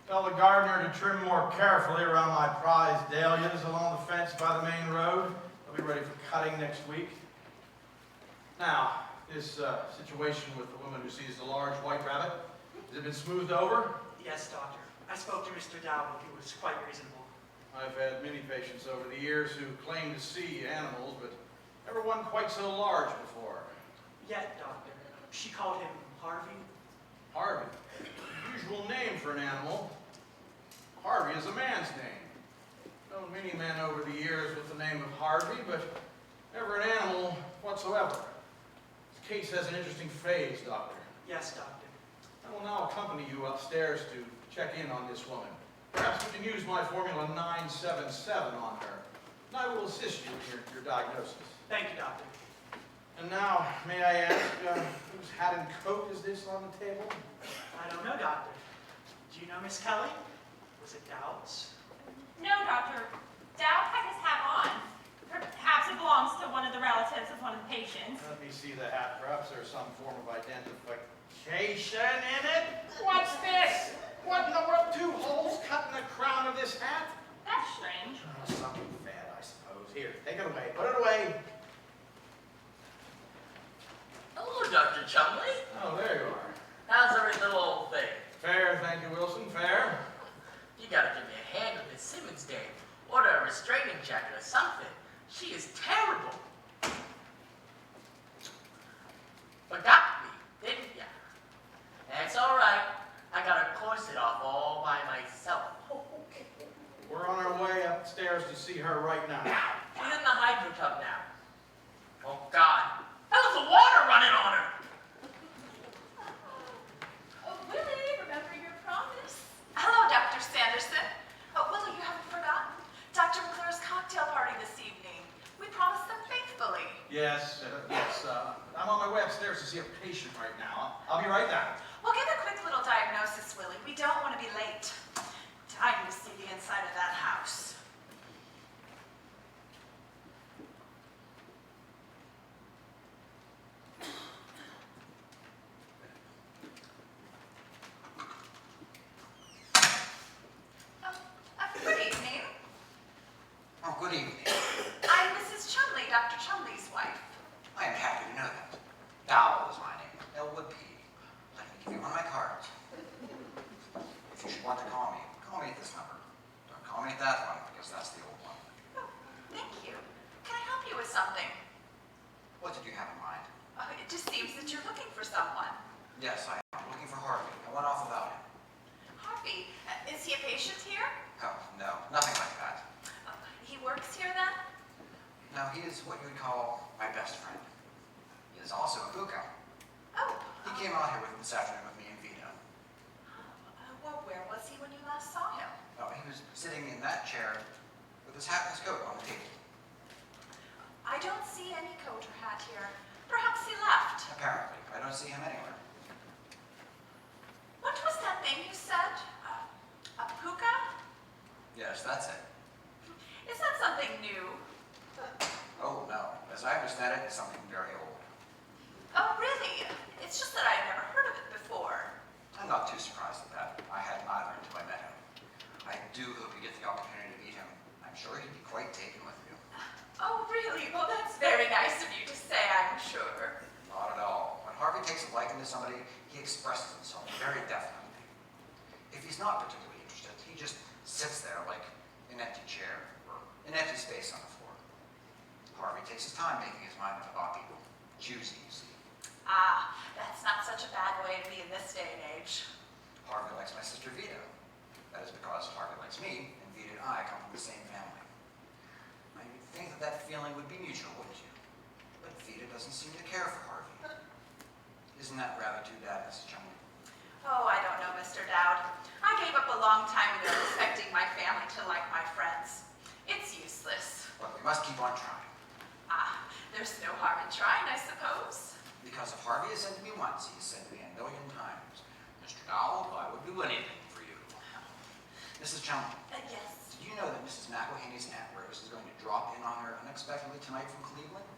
tell the gardener to trim more carefully around my prized dahlias along the fence by the main road. They'll be ready for cutting next week. Now, this situation with the woman who sees the large white rabbit, has it been smoothed over? Yes, doctor. I spoke to Mr. Dowd. He was quite reasonable. I've had many patients over the years who claim to see animals, but never one quite so large before. Yet, doctor, she called him Harvey. Harvey, unusual name for an animal. Harvey is a man's name. Known many men over the years with the name of Harvey, but never an animal whatsoever. This case has an interesting phase, Doctor. Yes, doctor. I will now accompany you upstairs to check in on this woman. Perhaps we can use my formula 977 on her, and I will assist you in your diagnosis. Thank you, doctor. And now, may I ask, whose hat and coat is this on the table? I don't know, doctor. Do you know Miss Kelly? Was it Dowd's? No, doctor. Dowd had his hat on. She is terrible. Forgot me, didn't ya? That's all right. I got her corset off all by myself. We're on our way upstairs to see her right now. She's in the hydro tub now. Oh, God. That was the water running on her. Oh, Willie, remember your promise. Hello, Dr. Sanderson. Oh, Willie, you haven't forgotten? Dr. McClure's cocktail party this evening. We promised them faithfully. Yes. I'm on my way upstairs to see a patient right now. I'll be right down. We'll give a quick little diagnosis, Willie. We don't want to be late. Dying to see the inside of that house. Good evening. Oh, good evening. I'm Mrs. Chumley, Dr. Chumley's wife. I am happy to know that. Dowell is my name. Elwood P. Let me give you one of my cards. If you should want to call me at this number. Don't call me at that one, because that's the old one. Oh, thank you. Can I help you with something? What did you have in mind? It just seems that you're looking for someone. Yes, I am looking for Harvey. I went off without him. Harvey, is he a patient here? Oh, no, nothing like that. He works here then? No, he is what you would call my best friend. He is also a buka. Oh. He came out here this afternoon with me and Vito. Well, where was he when you last saw him? Oh, he was sitting in that chair with his hat and his coat on the table. I don't see any coat or hat here. Perhaps he left. Apparently. I don't see him anywhere. What was that thing you said? A puka? Yes, that's it. Is that something new? Oh, no. As I understand it, it's something very old. Oh, really? It's just that I've never heard of it before. I'm not too surprised at that. I hadn't either until I met him. I do hope you get the opportunity to meet him. I'm sure he'd be quite taken with you. Oh, really? Well, that's very nice of you to say, I'm sure. Not at all. When Harvey takes a liking to somebody, he expresses himself very definitely. If he's not particularly interested, he just sits there like an empty chair or an empty space on the floor. Harvey takes his time making his mind up about people. Choosy, you see. Ah, that's not such a bad way to be in this day and age. Harvey likes my sister Vito. That is because Harvey likes me, and Vito and I come from the same family. Now, you'd think that that feeling would be mutual, wouldn't you? But Vito doesn't seem to care for Harvey. Isn't that rather too bad, Mrs. Chumley? Oh, I don't know, Mr. Dowd. I gave up a long time ago expecting my family to like my friends. It's useless. But we must keep on trying. Ah, there's no harm in trying, I suppose. Because if Harvey has said to me once, he has said to me a million times, Mr. Dowell, I would do anything for you. Mrs. Chumley, Yes. did you know that Mrs. McElhaney's Aunt Rose is going to drop in on her unexpectedly tonight from Cleveland?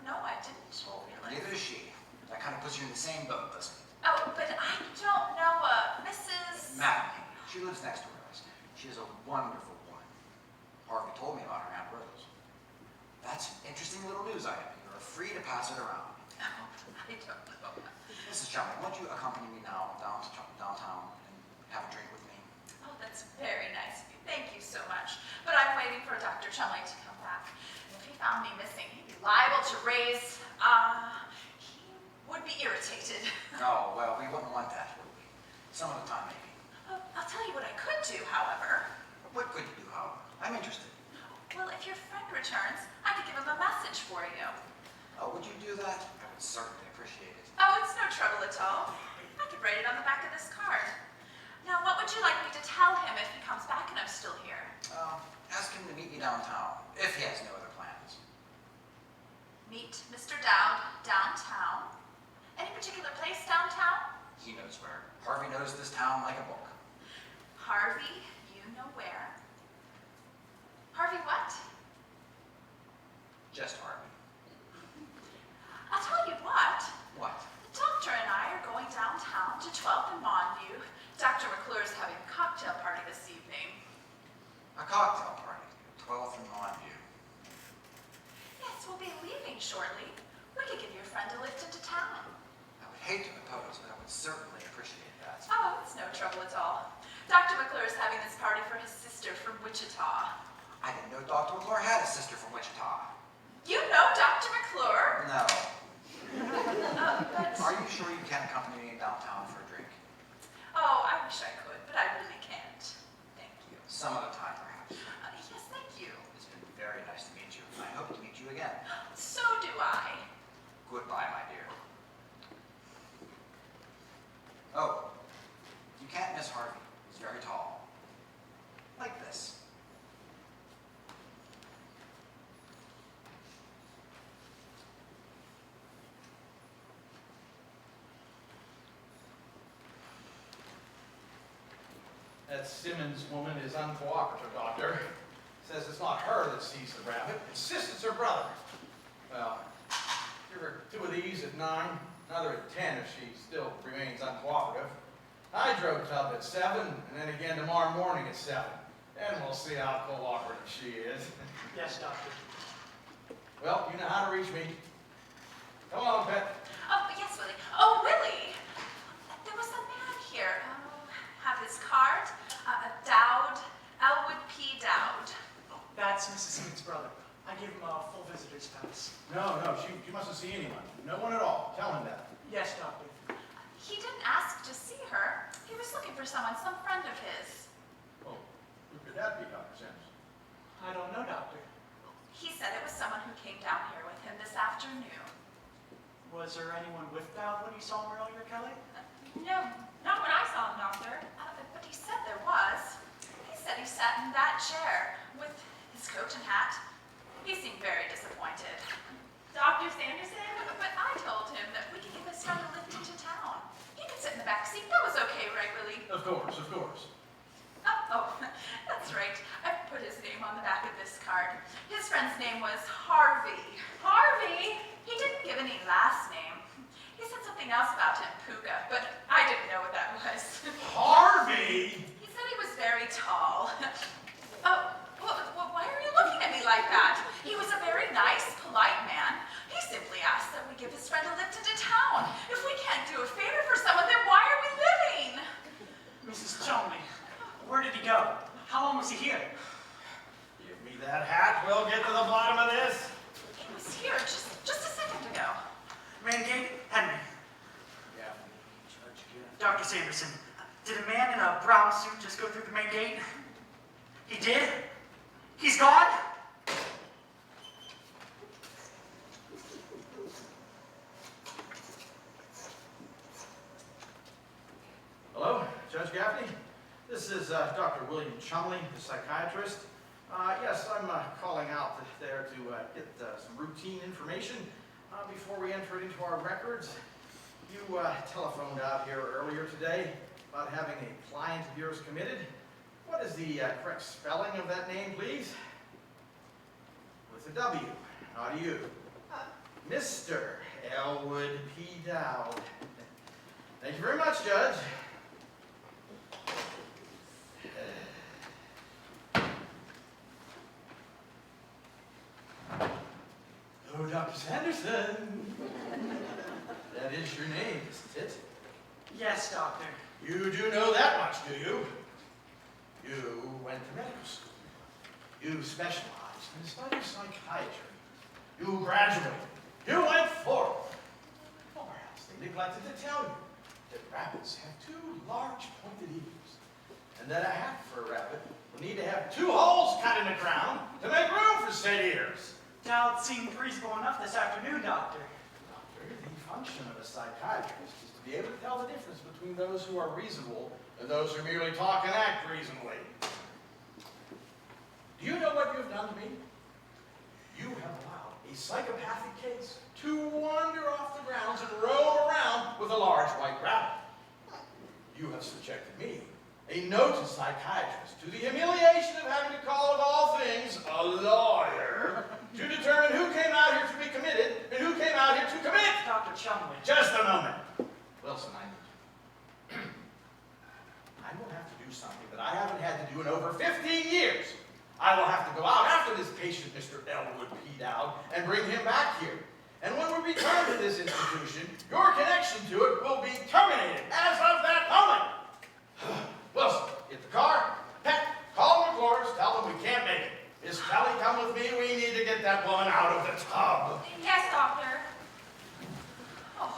No, I didn't really. Neither is she. That kind of puts you in the same boat, doesn't it? Oh, but I don't know, Mrs. McElhaney. She lives next door to us. She is a wonderful woman. Harvey told me about her Aunt Rose. That's interesting little news item. You're free to pass it around. Oh, I don't know. Mrs. Chumley, won't you accompany me now downtown and have a drink with me? Oh, that's very nice of you. Thank you so much. But I'm waiting for Dr. Chumley to come back. And if he found me missing, he'd be liable to raise, he would be irritated. Oh, well, we wouldn't want that, would we? Some of the time, maybe. I'll tell you what I could do, however. What could you do, however? I'm interested. Well, if your friend returns, I could give him a message for you. Oh, would you do that? I would certainly appreciate it. Oh, it's no trouble at all. I could write it on the back of this card. Now, what would you like me to tell him if he comes back and I'm still here? Ask him to meet me downtown, if he has no other plans. Meet Mr. Dowd downtown. Any particular place downtown? He knows where. Harvey knows this town like a book. Harvey, you know where. Harvey what? Just Harvey. I'll tell you what. What? The doctor and I are going downtown to 12th and Monview. Dr. McClure's having a cocktail party this evening. A cocktail party. 12th and Monview. Yes, we'll be leaving shortly. We could give your friend a lift into town. I would hate to oppose, but I would certainly appreciate that. Oh, it's no trouble at all. Dr. McClure is having this party for his sister from Wichita. I I didn't know Dr. McClure had a sister from Wichita. You know Dr. McClure? No. But, Are you sure you can't accompany me downtown for a drink? oh, I wish I could, but I really can't. Thank you. Some other time, perhaps. Yes, thank you. It's been very nice to meet you. I hope to meet you again. So do I. Goodbye, my dear. Oh, you can't miss Harvey. He's very tall. Like this. That Simmons woman is uncooperative, Doctor. Says it's not her that sees the rabbit. Insists it's her brother. Well, give her 2 of these at 9, another at 10 if she still remains uncooperative. Hydro-tub at 7, and then again tomorrow morning at 7. And we'll see how cooperative she is. Yes, doctor. Well, you know how to reach me. Come on, pet. Oh, yes, Willie. Oh, Willie! There was a man here. Have his card. Dowd. Elwood P. Dowd. That's Mrs. Simmons' brother. I gave him a full visitor's pass. No, she mustn't see anyone. No one at all. Tell him that. Yes, doctor. He didn't ask to see her. He was looking for someone, some friend of his. Oh, who could that be, Dr. Sims? I don't know, doctor. He said it was someone who came down here with him this afternoon. Was there anyone with Dowd when you saw him earlier, Kelly? No, not when I saw him, doctor. But he said there was. He said he sat in that chair with his coat and hat. He seemed very disappointed. Dr. Sanderson? But I told him that we could give his friend a lift into town. He could sit in the back seat. That was okay, right, Willie? Of course, of course. Oh, that's right. I put his name on the back of this card. His friend's name was Harvey. Harvey? He didn't give any last name. He said something else about him, Puka, but I didn't know what that was. Harvey! He said he was very tall. Oh, well, why are you looking at me like that? He was a very nice, polite man. He simply asked that we give his friend a lift into town. If we can't do a favor for someone, then why are we living? Mrs. Chumley, where did he go? How long was he here? Give me that hat. We'll get to the bottom of this. He was here just a second ago. Main gate, Henry. Yeah. Dr. Sanderson, did a man in a brown suit just go through the main gate? He did? He's gone? Hello, Judge Gaffney. This is Dr. William Chumley, the psychiatrist. Yes, I'm calling out there to get some routine information before we enter it into our records. You telephoned out here earlier today about having a client of yours committed. What is the correct spelling of that name, please? With a W, not a U. Mr. Elwood P. Dowd. Thank you very much, Judge. Hello, Dr. Sanderson. That is your name, isn't it? Yes, doctor. You do know that much, do you? You went to medical school. You specialized in the study of psychiatry. You graduated. You went forth. Well, perhaps they neglected to tell you that rabbits have 2 large pointed ears, and that a hat for a rabbit will need to have 2 holes cut in the ground to make room for said ears. Dowd seemed reasonable enough this afternoon, doctor. Doctor, the function of a psychiatrist is to be able to tell the difference between those who are reasonable and those who merely talk and act reasonably. Do you know what you have done to me? You have allowed a psychopathic case to wander off the grounds and roam around with a large white rabbit. You have subjected me, a noted psychiatrist, to the humiliation of having to call, of all things, a lawyer to determine who came out here to be committed and who came out here to commit. Dr. Chumley. Just a moment. Wilson, I will have to do something that I haven't had to do in over 15 years. I will have to go out after this patient, Mr. Elwood P. Dowd, and bring him back here. And when we return to this institution, your connection to it will be terminated as of that moment. Wilson, get the car. Pet, call the McClures, tell them we can't make it. This get that woman out of the tub. Yes, doctor. Oh,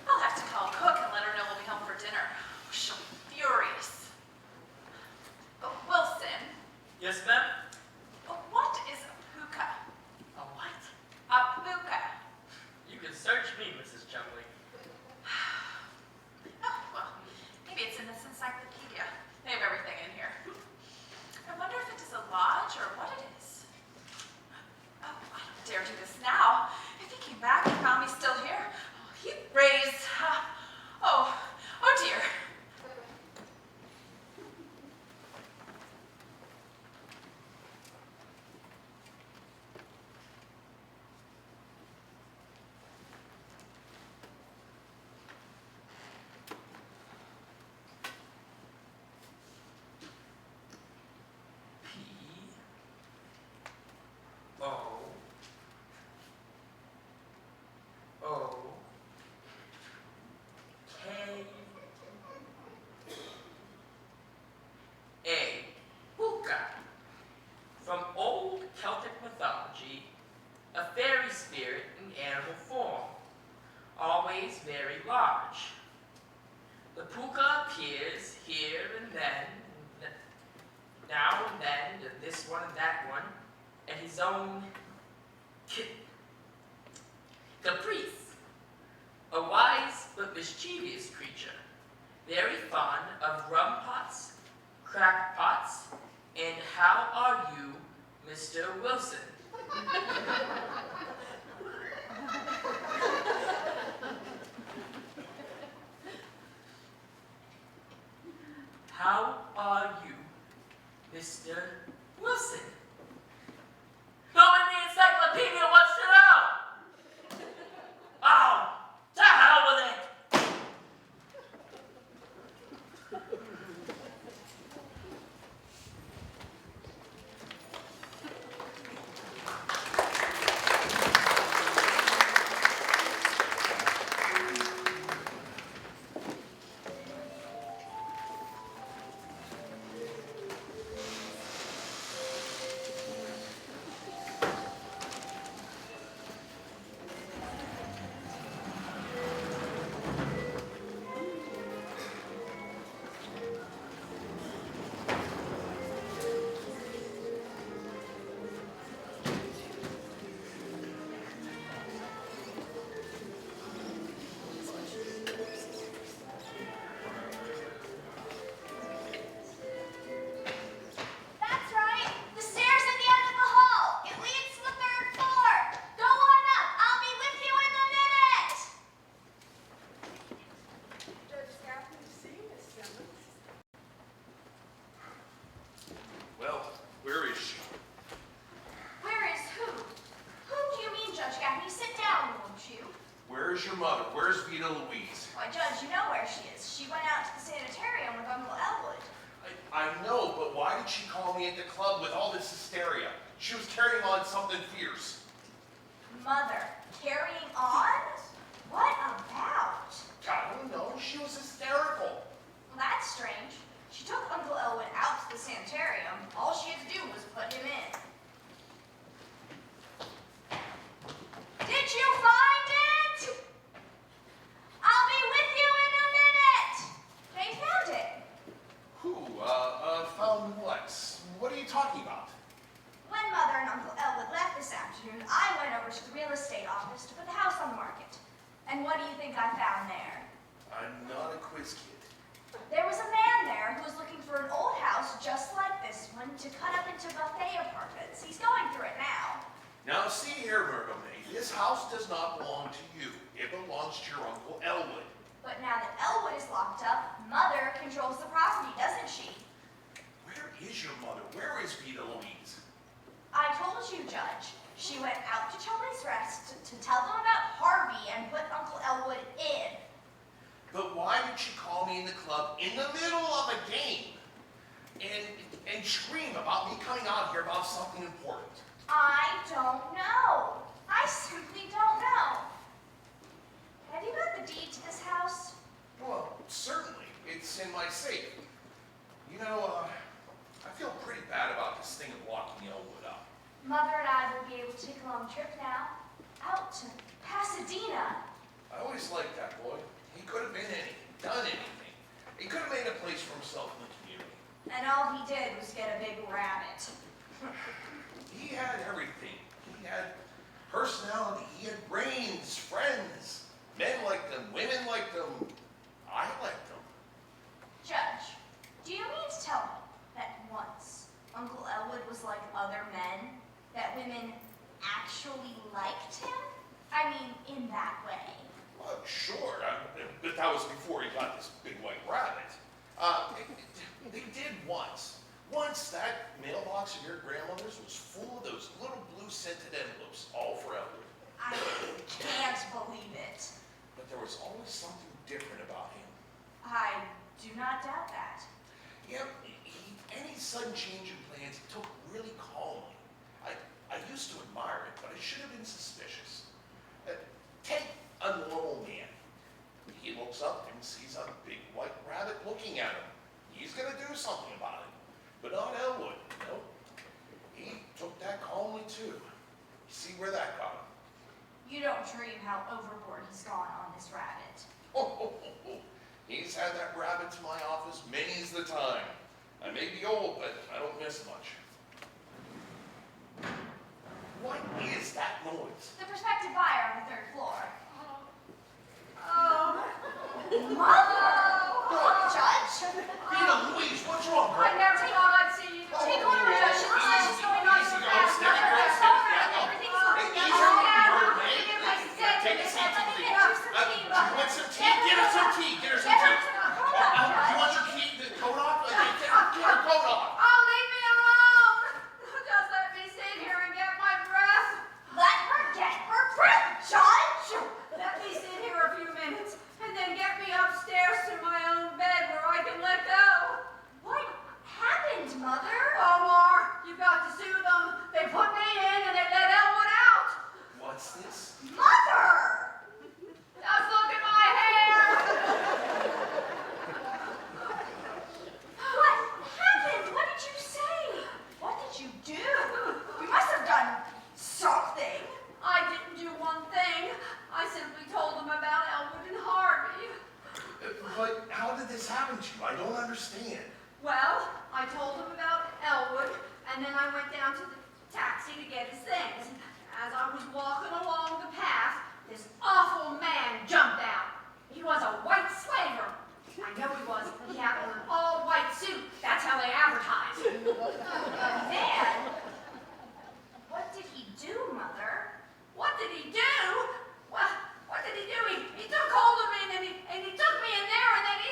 I'll have to call Cook and let her know we'll be home for dinner. She'll be furious. Wilson, Yes, ma'am? what is a puka? A what? A puka. You can search me, Mrs. Chumley. Oh, well, maybe it's in this encyclopedia. They have everything in here. I wonder if it is a lodge or what it is. Oh, I don't dare do this now. If he came back and found me still here, he'd raise. Oh dear. P-O-O-K-A. Puka. From old Celtic mythology, a fairy spirit in animal form, always very large. The puka appears here and then, now and then, and this one and that one, and his own caprice. A wise but mischievous creature, very fond of rum pots, crack pots, and how are you, Mr. Wilson? How are you, Mr. Wilson? Who in the encyclopedia wants to know? Oh, to hell with it! That's right. The stairs at the end of the hall. It leads to the 3rd floor. Go on up. I'll be with you in a minute. Judge Gaffney to see Miss Simmons. Well, where is she? Where is who? Whom do you mean, Judge Gaffney? Sit down, won't you? Where is your mother? Where's Vita Louise? Why, Judge, you know where she is. She went out to the sanitarium with Uncle Elwood. I know, but why did she call me at the club with all this hysteria? She was carrying on something fierce. Mother, carrying on? What about? I don't know. She was hysterical. Well, that's strange. She took Uncle Elwood out to the sanitarium. All she had to do was put him in. Did you find it? I'll be with you in a minute. They found it. Who? Found what? What are you talking about? When Mother and Uncle Elwood left this afternoon, I went over to the real estate office to put the house on the market. And what do you think I found there? I'm not a quiz kid. There was a man there who was looking for an old house just like this one to cut up into buffet apartments. He's going through it now. Now see here, Virgo May, this house does not belong to you. It belongs to your Uncle Elwood. But now that Elwood is locked up, Mother controls the property, doesn't she? Where is your mother? Where is Vita Louise? I told you, Judge. She went out to Chumley's Rest to tell them about Harvey and put Uncle Elwood in. But why did she call me in the club in the middle of a game and scream about me coming out here about something important? I don't know. I simply don't know. Have you got the deed to this house? Well, certainly. It's in my safe. You know, I feel pretty bad about this thing of locking Elwood up. Mother and I will be able to take a long trip now. Out to Pasadena. I always liked that boy. He could have been anything, done anything. He could have made a place for himself in the community. And all he did was get a big rabbit. He had everything. He had personality. He had brains, friends. Men liked him. Women liked him. I liked him. Judge, do you mean to tell me that once Uncle Elwood was like other men, that women actually liked him? I mean, in that way. Well, sure, but that was before he got this big white rabbit. They did once. Once that mailbox of your grandmother's was full of those little blue scented envelopes, all for Elwood. I can't believe it. But there was always something different about him. I do not doubt that. Yeah, any sudden change in plans he took really calmly. I used to admire it, but I should have been suspicious. Take a normal man. He looks up and sees a big white rabbit looking at him. He's going to do something about it. But not Elwood, no. He took that calmly too. You see where that got him? You don't dream how overboard he's gone on this rabbit. He's had that rabbit to my office many's the time. I may be old, but I don't miss much. What is that noise? The prospective buyer on the 3rd floor. Oh, Mother! Judge? Rita, Louise, what's wrong, girl? I never thought I'd see you. Take a look, Judge. This is what's going on so fast. Everything's working. Take a seat. You want some tea? Get her some tea. Get her some tea. You want your key, the coat off? Get her coat off. Oh, leave me alone. Just let me sit here and get my breath. Let her get her breath, Judge! Let me sit here a few minutes and then get me upstairs to my own bed where I can let go. What happened, Mother? Omar, you've got to sue them. They put me in and they let Elwood out. What's this? Mother! Just look at my hair. What happened? What did you say? What did you do? You must have done something. I didn't do one thing. I simply told them about Elwood and Harvey. But how did this happen to you? I don't understand. Well, I told him about Elwood, and then I went down to the taxi to get his things. As I was walking along the path, this awful man jumped out. He was a white slaver. I know he was. He had on an all-white suit. That's how they advertise. Man, what did he do, Mother? What did he do? Well, what did he do? He took hold of me and he took me in there and then he...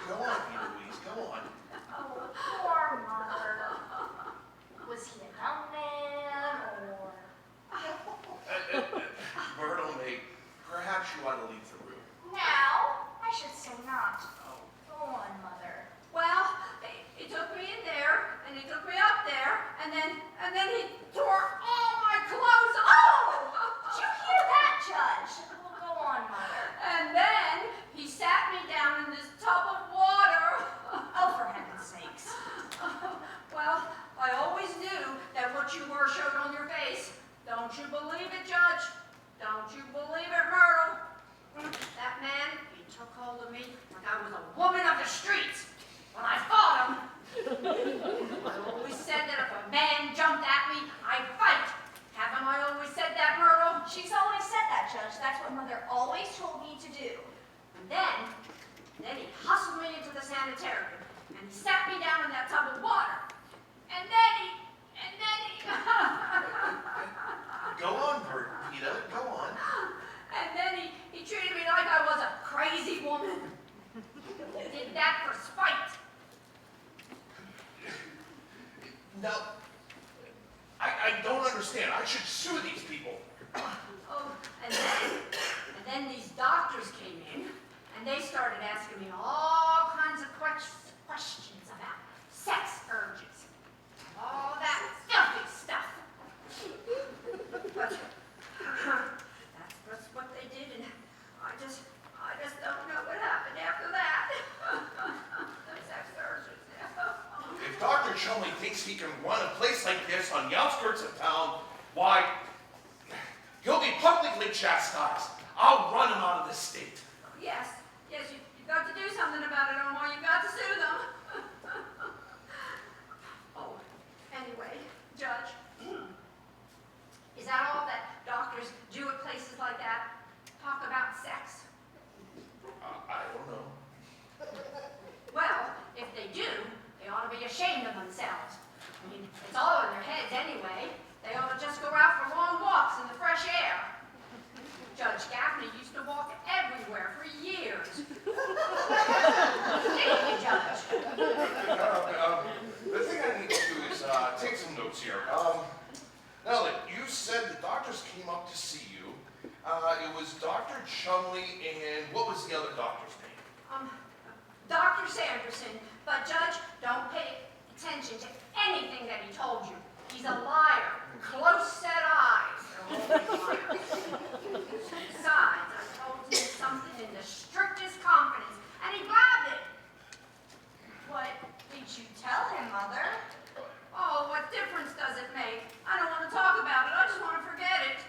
Go on, Rita, Louise, go on. Oh, poor Mother. Was he a young man, or... Myrtle, May, perhaps you ought to leave the room. Now, I should say not. Go on, Mother. Well, he took me in there and he took me up there and then he tore all my clothes off. Did you hear that, Judge? Well, go on, Mother. And then he sat me down in this tub of water. Oh, for heaven's sakes. Well, I always knew that what you were showed on your face. Don't you believe it, Judge? Don't you believe it, Myrtle? That man, he took hold of me like I was a woman of the streets. When I fought him, I always said that if a man jumped at me, I'd fight. Haven't I always said that, Myrtle? She's always said that, Judge. That's what Mother always told me to do. And then he hustled me into the sanitarium, and he sat me down in that tub of water. And then he... Go on, Rita, go on. And then he treated me like I was a crazy woman. He did that for spite. Now, I don't understand. I should sue these people. Oh, and then these doctors came in, and they started asking me all kinds of questions about sex urges, all that filthy stuff. But that's what they did, and I just don't know what happened after that. The sex urges. If Dr. Chumley thinks he can run a place like this on the outskirts of town, why, he'll be publicly chastised. I'll run him out of this state. Yes, you've got to do something about it, Omar. You've got to sue them. Oh, anyway, Judge, is that all that doctors do at places like that? Talk about sex? I don't know. Well, if they do, they ought to be ashamed of themselves. I mean, it's all in their heads anyway. They ought to just go out for long walks in the fresh air. Judge Gaffney used to walk everywhere for years. Thank you, Judge. The thing I need to do is take some notes here. Now, you said the doctors came up to see you. It was Dr. Chumley and what was the other doctor's name? Dr. Sanderson. But Judge, don't pay attention to anything that he told you. He's a liar. Close set eyes. They're always liars. Besides, I told him something in the strictest confidence, and he grabbed it. What did you tell him, Mother? Oh, what difference does it make? I don't want to talk about it. I just want to forget it.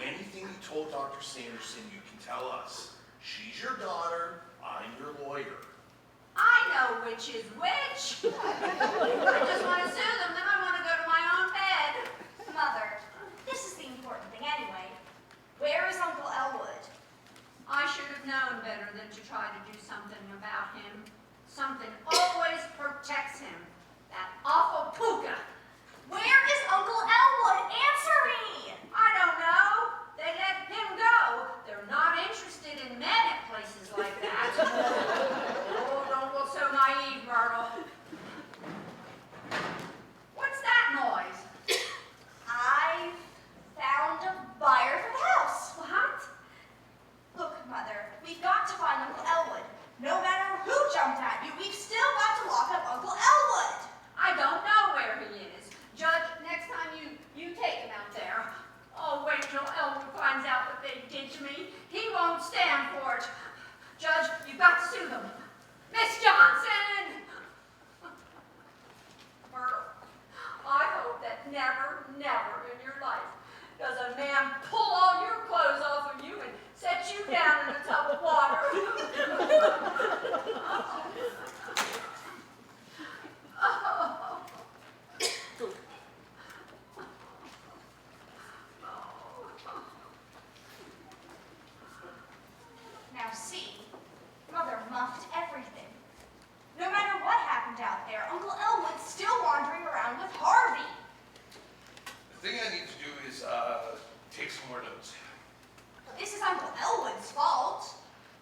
Anything you told Dr. Sanderson, you can tell us. She's your daughter. I'm your lawyer. I know which is which. I just want to sue them, then I want to go to my own bed. Mother, this is the important thing anyway. Where is Uncle Elwood? I should have known better than to try to do something about him. Something always protects him. That awful puka. Where is Uncle Elwood? Answer me! I don't know. They let him go. They're not interested in men at places like that. Oh, don't look so naive, Myrtle. What's that noise? I found a buyer for the house. What? Look, Mother, we've got to find Uncle Elwood. No matter who jumped at you, we've still got to lock up Uncle Elwood. I don't know where he is. Judge, next time you take him out there. Oh, wait till Elwood finds out what they did to me. He won't stand for it. Judge, you've got to sue them. Miss Johnson! Myrtle, I hope that never, never in your life does a man pull all your clothes off of you and set you down in a tub of water. Now see, Mother muffed everything. No matter what happened out there, Uncle Elwood's still wandering around with Harvey. The thing I need to do is take some more notes. This is Uncle Elwood's fault.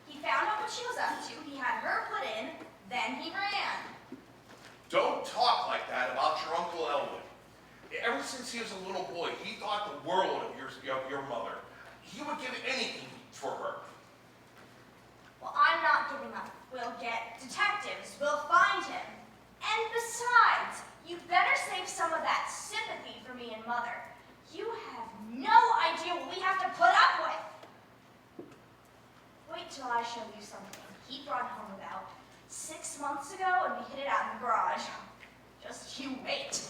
He found out what she was up to, he had her put in, then he ran. Don't talk like that about your Uncle Elwood. Ever since he was a little boy, he thought the world of your mother. He would give anything for her. Well, I'm not giving up. We'll get detectives. We'll find him. And besides, you better save some of that sympathy for me and Mother. You have no idea what we have to put up with. Wait till I show you something he brought home about 6 months ago and we hid it out in the garage. Just you wait.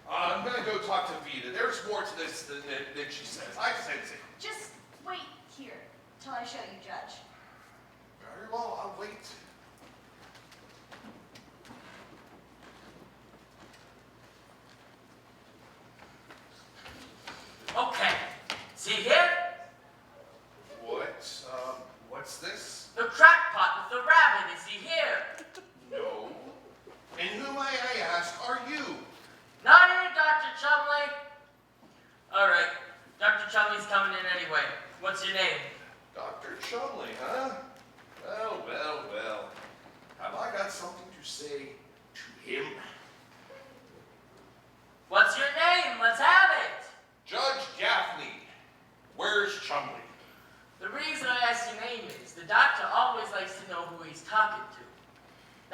I'm gonna go talk to Vita. There's more to this than she says. I sense it. Just wait here till I show you, Judge. Very well, I'll wait. Okay. See here? What's this? The crackpot with the rabbit. Is he here? No. And who, may I ask, are you? Not here, Dr. Chumley. All right. Dr. Chumley's coming in anyway. What's your name? Dr. Chumley, huh? Well. Have I got something to say to him? What's your name? Let's have it. Judge Gaffney. Where's Chumley? The reason I ask your name is the doctor always likes to know who he's talking to.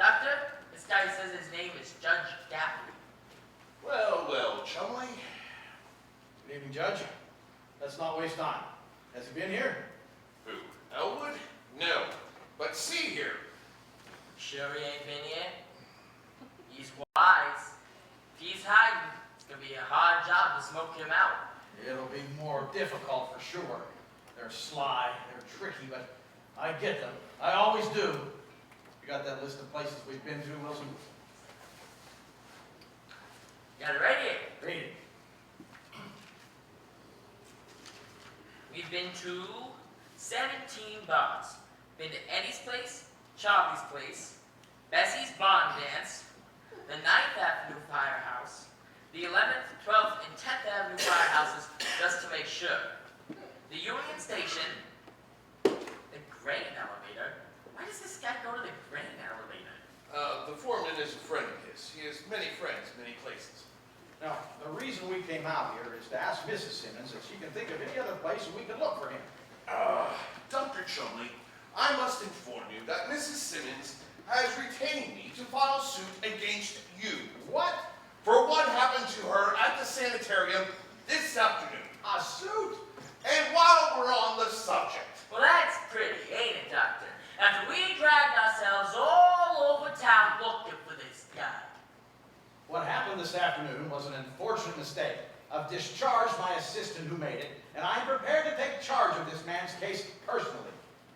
Doctor, this guy says his name is Judge Gaffney. Well, Chumley. Good evening, Judge. Let's not waste time. Has he been here? Who? Elwood? No. But see here. Sure he ain't been here? He's wise. If he's hiding, it's gonna be a hard job to smoke him out. It'll be more difficult for sure. They're sly, they're tricky, but I get them. I always do. You got that list of places we've been to, Wilson? Got it right here. Read it. We've been to 17 bars. Been to Eddie's place, Charlie's place, Bessie's Barn Dance, the 9th Avenue Firehouse, the 11th, 12th, and 10th Avenue firehouses, just to make sure. The Union Station, the grain elevator. Why does this guy go to the grain elevator? The foreman is a friend of his. He has many friends, many places. Now, the reason we came out here is to ask Mrs. Simmons if she can think of any other place we could look for him. Dr. Chumley, I must inform you that Mrs. Simmons has retained me to file suit against you. What? For what happened to her at the sanitarium this afternoon. A suit? And while we're on the subject, Well, that's pretty, ain't it, Doctor? After we dragged ourselves all over town looking for this guy. What happened this afternoon was an unfortunate mistake. I've discharged my assistant who made it, and I'm prepared to take charge of this man's case personally.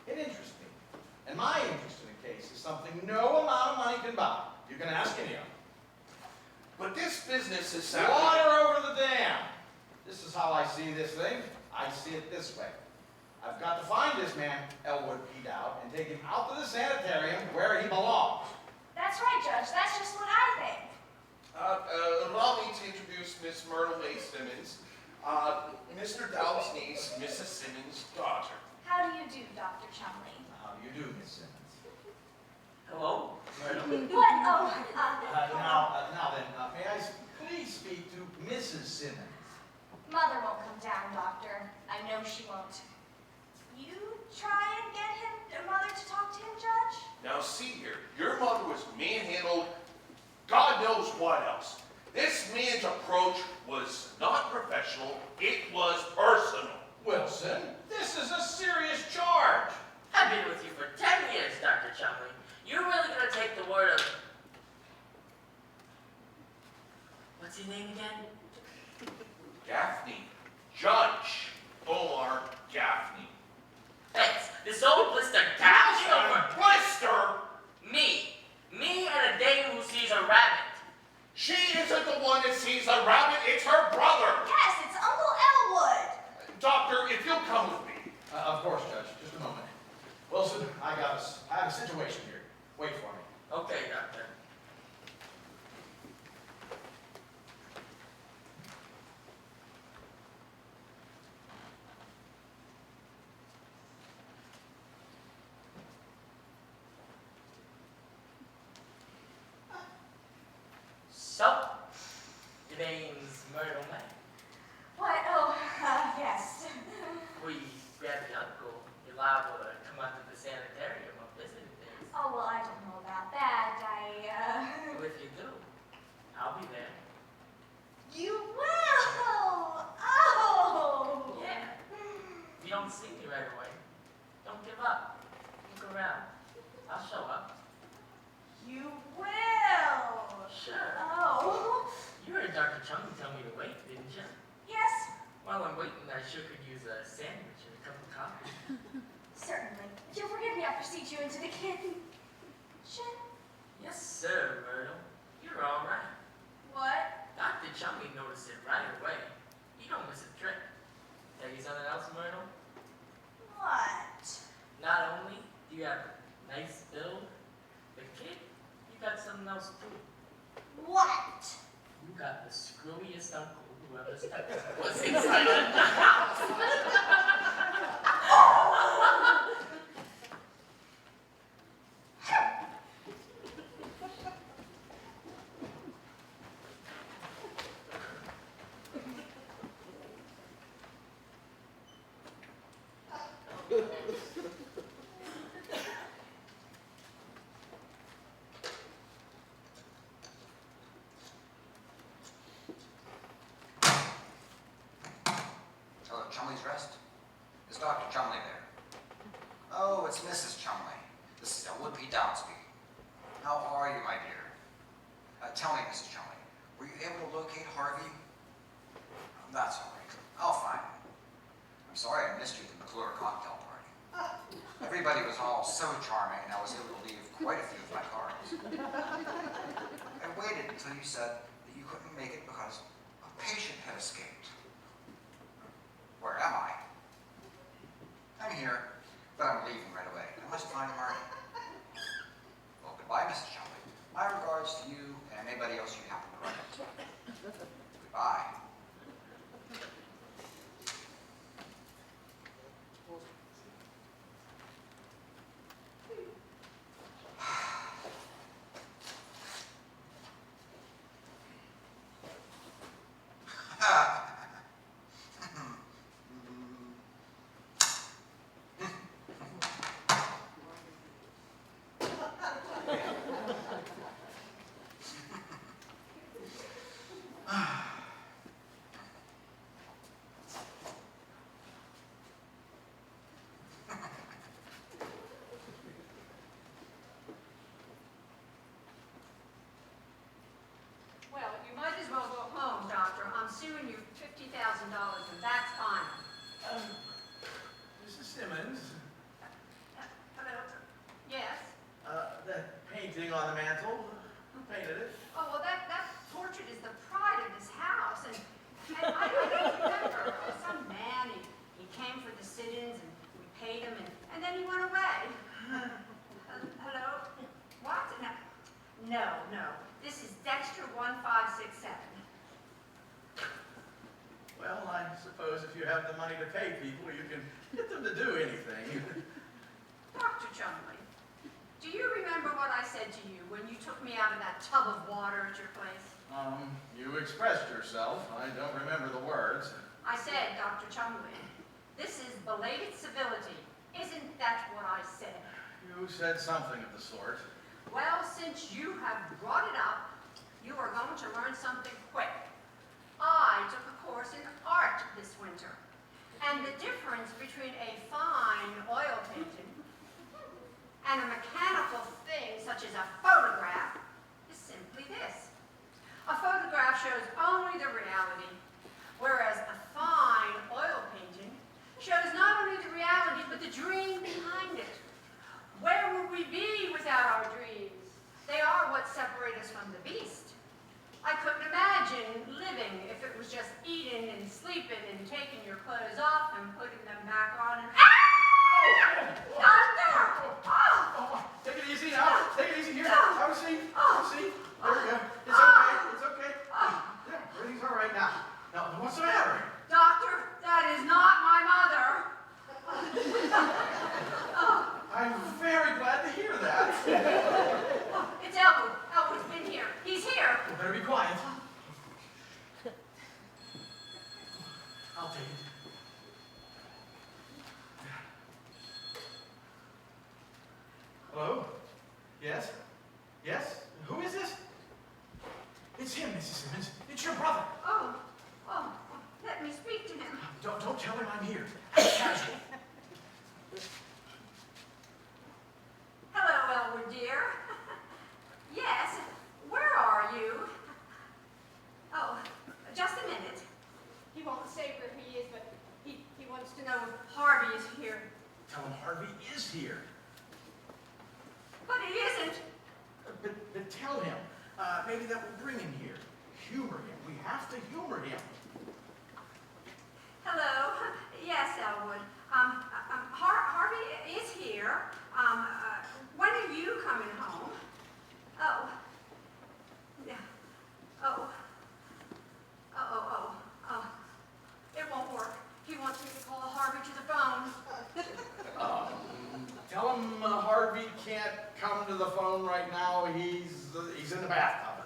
It interests me. And my interest in the case is something no amount of money can buy. You can ask any of them. but this business is sound. Water over the dam. This is how I see this thing. I see it this way. I've got to find this man, Elwood P. Dowd, and take him out to the sanitarium where he belongs. That's right, Judge. That's just what I think. Allow me to introduce Miss Myrtle May Simmons, Mr. Dowd's niece, Mrs. Simmons' daughter. How do you do, Dr. Chumley? How do you do, Miss Simmons? Hello? Myrtle? What? Oh, Now then, may I please speak to Mrs. Simmons? Mother won't come down, Doctor. I know she won't. You try and get Mother to talk to him, Judge? Now see here, your mother was manhandled, God knows what else. This man's approach was not professional, it was personal. Wilson, this is a serious charge. I've been with you for 10 years, Dr. Chumley. You're really gonna take the word of... What's his name again? Gaffney, Judge Omar Gaffney. Thanks. This old blister gaffney over... Blister! Me and a dame who sees a rabbit. She isn't the one that sees a rabbit, it's her brother. Yes, it's Uncle Elwood. Doctor, if you'll come with me. Of course, Judge. Just a moment. Wilson, I have a situation here. Wait for me. Okay, Doctor. So, your name's Myrtle May. What? Oh, yes. We grabbed your uncle. You're liable to come out to the sanitarium on visiting days. Oh, well, I don't know about that. Well, if you do, I'll be there. You will! Oh! Yeah. If you don't see me right away, don't give up. Look around. I'll show up. You will! Sure. Oh. You heard Dr. Chumley tell me to wait, didn't you? Yes, While I'm waiting, I sure could use a sandwich and a cup of coffee. certainly. If you'll forgive me, I'll precede you into the kitchen. Yes, sir, Myrtle. You're all right. What? Dr. Chumley noticed it right away. You don't miss a trick. Tell you something else, Myrtle? What? Not only do you have a nice build, but kid, you got something else too. What? You got the screwiest uncle who ever stepped was inside the house. Oh, Chumley's rest? Well, you might as well go home, Doctor. I'm suing you $50,000, and that's fine. Mrs. Simmons, Hello? Yes? that painting on the mantle, who painted it? Oh, well, that portrait is the pride of this house, and I don't remember. Some man, he came for the sit-ins, and we paid him, and then he went away. Hello? What? No. This is Dexter 1567. Well, I suppose if you have the money to pay people, you can get them to do anything. Dr. Chumley, do you remember what I said to you when you took me out of that tub of water at your place? You expressed yourself. I don't remember the words. I said, Dr. Chumley, this is belated civility. Isn't that what I said? You said something of the sort. Well, since you have brought it up, you are going to learn something quick. I took a course in art this winter, and the difference between a fine oil painting and a mechanical thing such as a photograph is simply this. A photograph shows only the reality, whereas a fine oil painting shows not only the reality, but the dream behind it. Where would we be without our dreams? They are what separate us from the beast. I couldn't imagine living if it was just eating and sleeping and taking your clothes off and putting them back on and... Doctor! Oh! Take it easy now. Take it easy here. Have a seat. Have a seat. There we go. It's okay. It's okay. Yeah, everything's all right now. Now, what's the matter? Doctor, that is not my mother. I'm very glad to hear that. It's Elwood. Elwood's been here. He's here. You better be quiet. I'll take it. Hello? Yes? Yes? Who is this? It's him, Mrs. Simmons. It's your brother. Oh, let me speak to him. Don't tell him I'm here. Act casual. Hello, Elwood, dear. Yes, where are you? Oh, just a minute. He won't say where he is, but he wants to know if Harvey is here. Tell him Harvey is here. But he isn't. But tell him. Maybe that will bring him here. Humor him. We have to humor him. Hello. Yes, Elwood. Harvey is here. When are you coming home? Oh. Yeah. Oh. It won't work. He wants me to call Harvey to the phone. Tell him Harvey can't come to the phone right now. He's in the bathtub.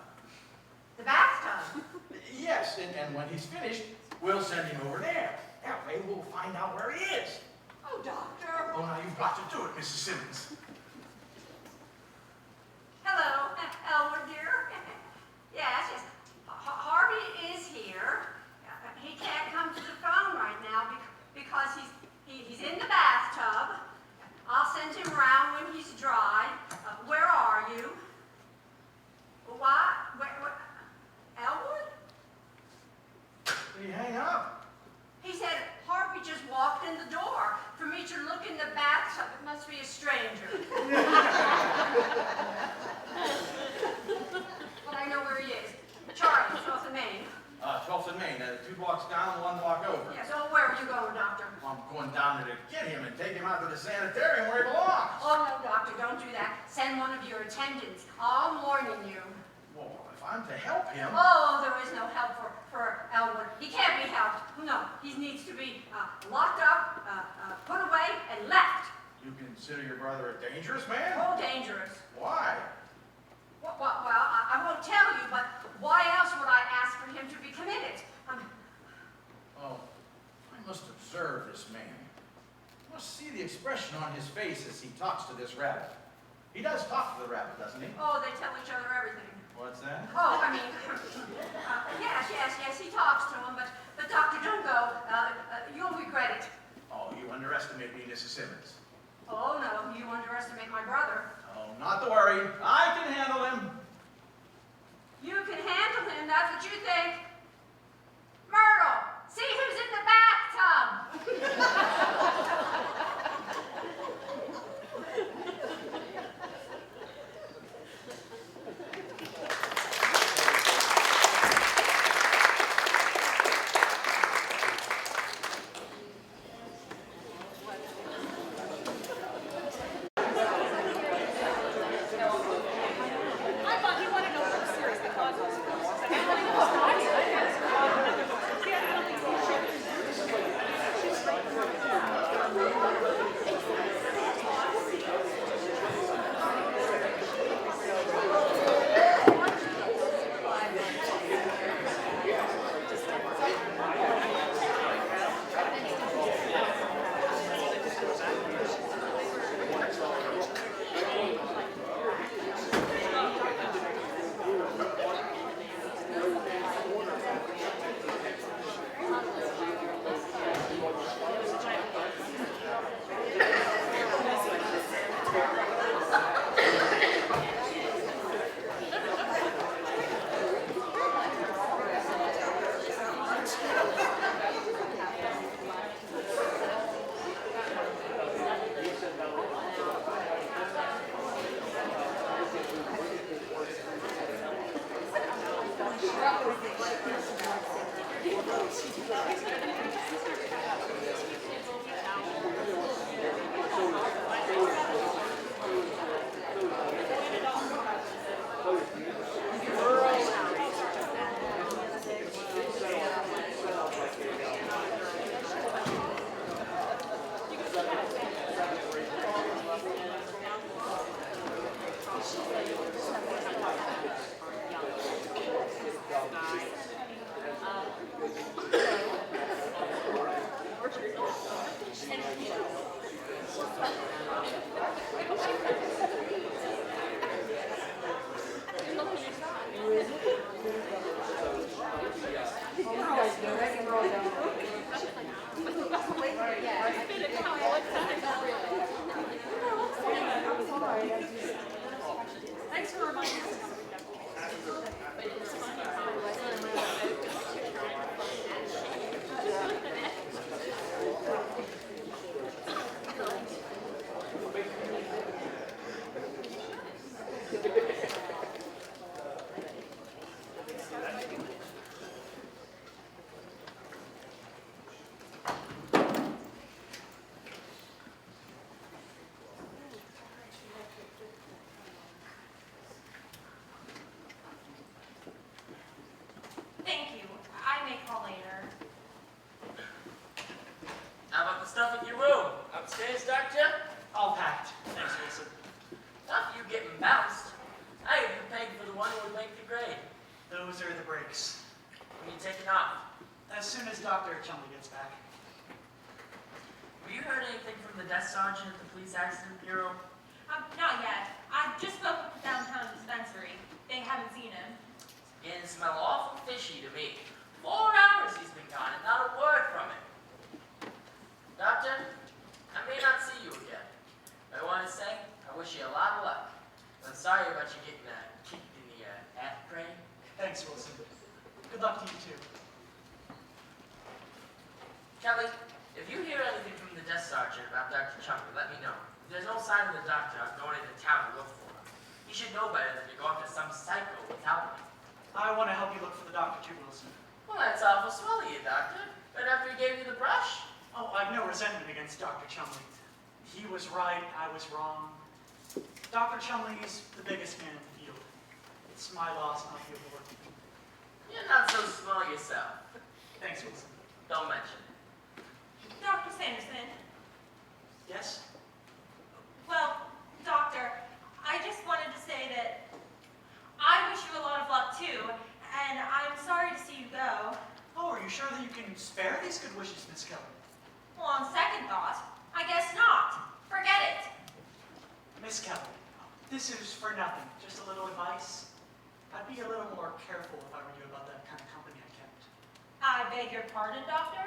The bathtub? Yes, and when he's finished, we'll send him over there. That way we'll find out where he is. Oh, Doctor. Oh, now you've got to do it, Mrs. Simmons. Hello, Elwood, dear. Yes. Harvey is here. He can't come to the phone right now because he's in the bathtub. I'll send him around when he's dry. Where are you? What? Where? Elwood? Did he hang up? He said Harvey just walked in the door. For me to look in the bathtub, it must be a stranger. But I know where he is. Charlie, 12th and Main. 12th and Main, 2 blocks down, 1 block over. Yes, oh, where are you going, Doctor? I'm going down there to get him and take him out to the sanitarium where he belongs. Oh, no, Doctor, don't do that. Send one of your attendants. I'm warning you. Well, if I'm to help him... Oh, there is no help for Elwood. He can't be helped. No, he needs to be locked up, put away, and left. You consider your brother a dangerous man? Oh, dangerous. Why? Well, I won't tell you, but why else would I ask for him to be committed? Oh, I must observe this man. I must see the expression on his face as he talks to this rabbit. He does talk to the rabbit, doesn't he? Oh, they tell each other everything. What's that? Oh, I mean, yes, he talks to him, but Dr. Jungo, you'll regret it. Oh, you underestimate me, Mrs. Simmons. Oh, no, you underestimate my brother. Oh, not to worry. I can handle him. You can handle him, that's what you think. Myrtle, see who's in the bathtub. Thanks for reminding us. Thank you. I may call later. How about the stuff in your room? Upstairs, Doctor? All packed. Thanks, Wilson. Not you getting bounced. I have you paid for the one who would make the grade. Those are the breaks. When you taking off? As soon as Dr. Chumley gets back. Have you heard anything from the desk sergeant at the police accident bureau? Not yet. I just spoke with the downtown dispensary. They haven't seen him. Beginning to smell awful fishy to me. 4 hours he's been gone and not a word from him. Doctor, I may not see you again. I want to say I wish you a lot of luck. I'm sorry about you getting kicked in the ass brain. Thanks, Wilson. Good luck to you, too. Kelly, if you hear anything from the desk sergeant about Dr. Chumley, let me know. If there's no sign of the doctor, I'm going into town to look for him. You should know better than to go after some psycho without me. I want to help you look for the doctor, too, Wilson. Well, that's awful swell of you, Doctor. Right after he gave you the brush. Oh, I've no resentment against Dr. Chumley. He was right, I was wrong. Dr. Chumley's the biggest man in the field. It's my loss not to be able to work with him. You're not so small yourself. Thanks, Wilson. Don't mention it. Dr. Sanderson. Yes? Well, Doctor, I just wanted to say that I wish you a lot of luck too, and I'm sorry to see you go. Oh, are you sure that you can spare these good wishes, Miss Kelly? Well, on second thought, I guess not. Forget it. Miss Kelly, this is for nothing. Just a little advice. I'd be a little more careful if I were you about that kind of company I kept. I beg your pardon, doctor?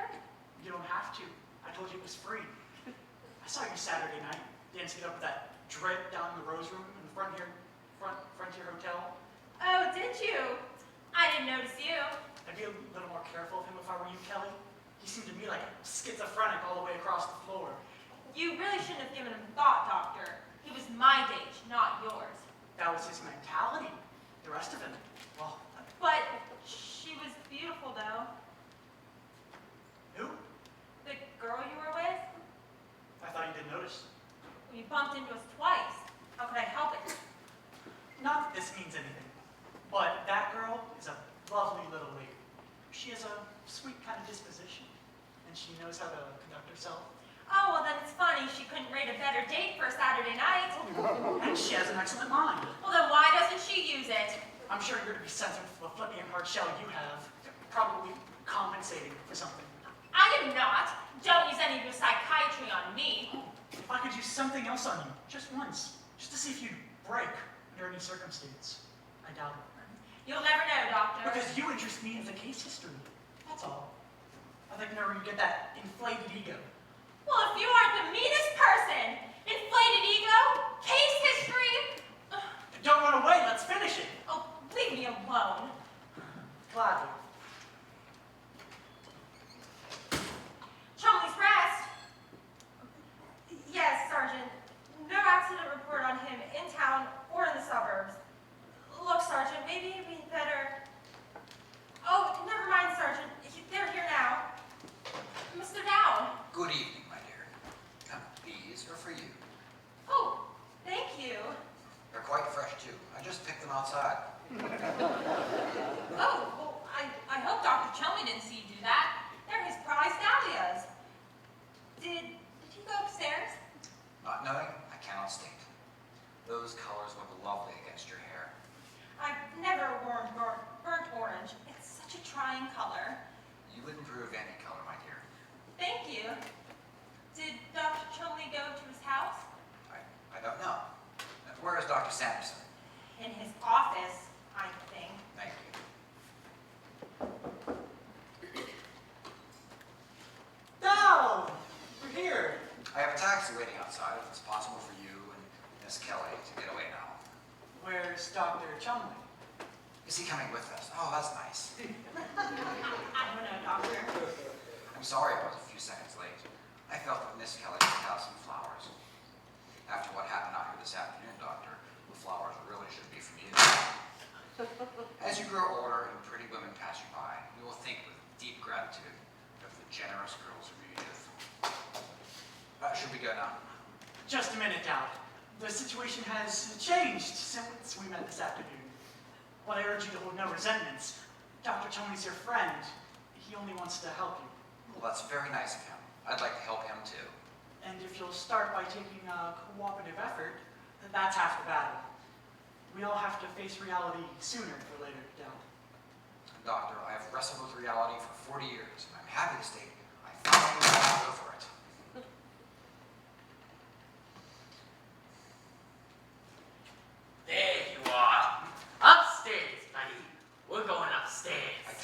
You don't have to. I told you it was free. I saw you Saturday night, dancing up with that drip down in the Rose Room in the Frontier Hotel. Oh, did you? I didn't notice you. I'd be a little more careful of him if I were you, Kelly. He seemed to me like a schizophrenic all the way across the floor. You really shouldn't have given him thought, doctor. He was my age, not yours. That was his mentality. The rest of him, well, But she was beautiful, though. who? The girl you were with? I thought you didn't notice. You bumped into us twice. How could I help it? Not that this means anything, but that girl is a lovely little lady. She has a sweet kind of disposition, and she knows how to conduct herself. Oh, well, then it's funny she couldn't rate a better date for a Saturday night. And she has an excellent mind. Well, then why doesn't she use it? I'm sure you're to be sensitive to the flippy and hard shell you have, probably compensating for something. I am not. Don't use any of your psychiatry on me. If I could use something else on you, just once, just to see if you'd break under any circumstance, I doubt it. You'll never know, doctor. Because you interest me in the case history, that's all. I'd like to know where you get that inflated ego. Well, if you aren't the meanest person, inflated ego, case history. Don't run away, let's finish it. Oh, leave me alone. Gladly. Chumley's Rest. Yes, Sergeant. No accident report on him in town or in the suburbs. Look, Sergeant, maybe it'd be better. Oh, never mind, Sergeant. They're here now. Mr. Dow. Good evening, my dear. These are for you. Oh, thank you. They're quite fresh, too. I just picked them outside. Oh, well, I hope Dr. Chumley didn't see you do that. They're his prized dahlias. Did you go upstairs? Not knowing, I cannot state. Those colors look lovely against your hair. I've never worn burnt orange. It's such a trying color. You would improve any color, my dear. Thank you. Did Dr. Chumley go to his house? I don't know. Where is Dr. Sanderson? In his office, I think. Thank you. No! We're here. I have a taxi waiting outside if it's possible for you and Miss Kelly to get away now. Where's Dr. Chumley? Is he coming with us? Oh, that's nice. I don't know, Doctor. I'm sorry I was a few seconds late. I felt that Miss Kelly should have some flowers. After what happened out here this afternoon, Doctor, the flowers really should be from you. As you grow older and pretty women pass you by, you will think with deep gratitude of the generous girls of your youth. Should we go now? Just a minute, Dowd. The situation has changed since we met this afternoon. While I urge you to hold no resentments, Dr. Chumley's your friend. He only wants to help you. Well, that's very nice of him. I'd like to help him too. And if you'll start by taking a cooperative effort, then that's half the battle. We all have to face reality sooner or later, Dowd. Doctor, I have wrestled with reality for 40 years, and I'm happy to state I finally know how to go for it. There you are. Upstairs, buddy. We're going upstairs.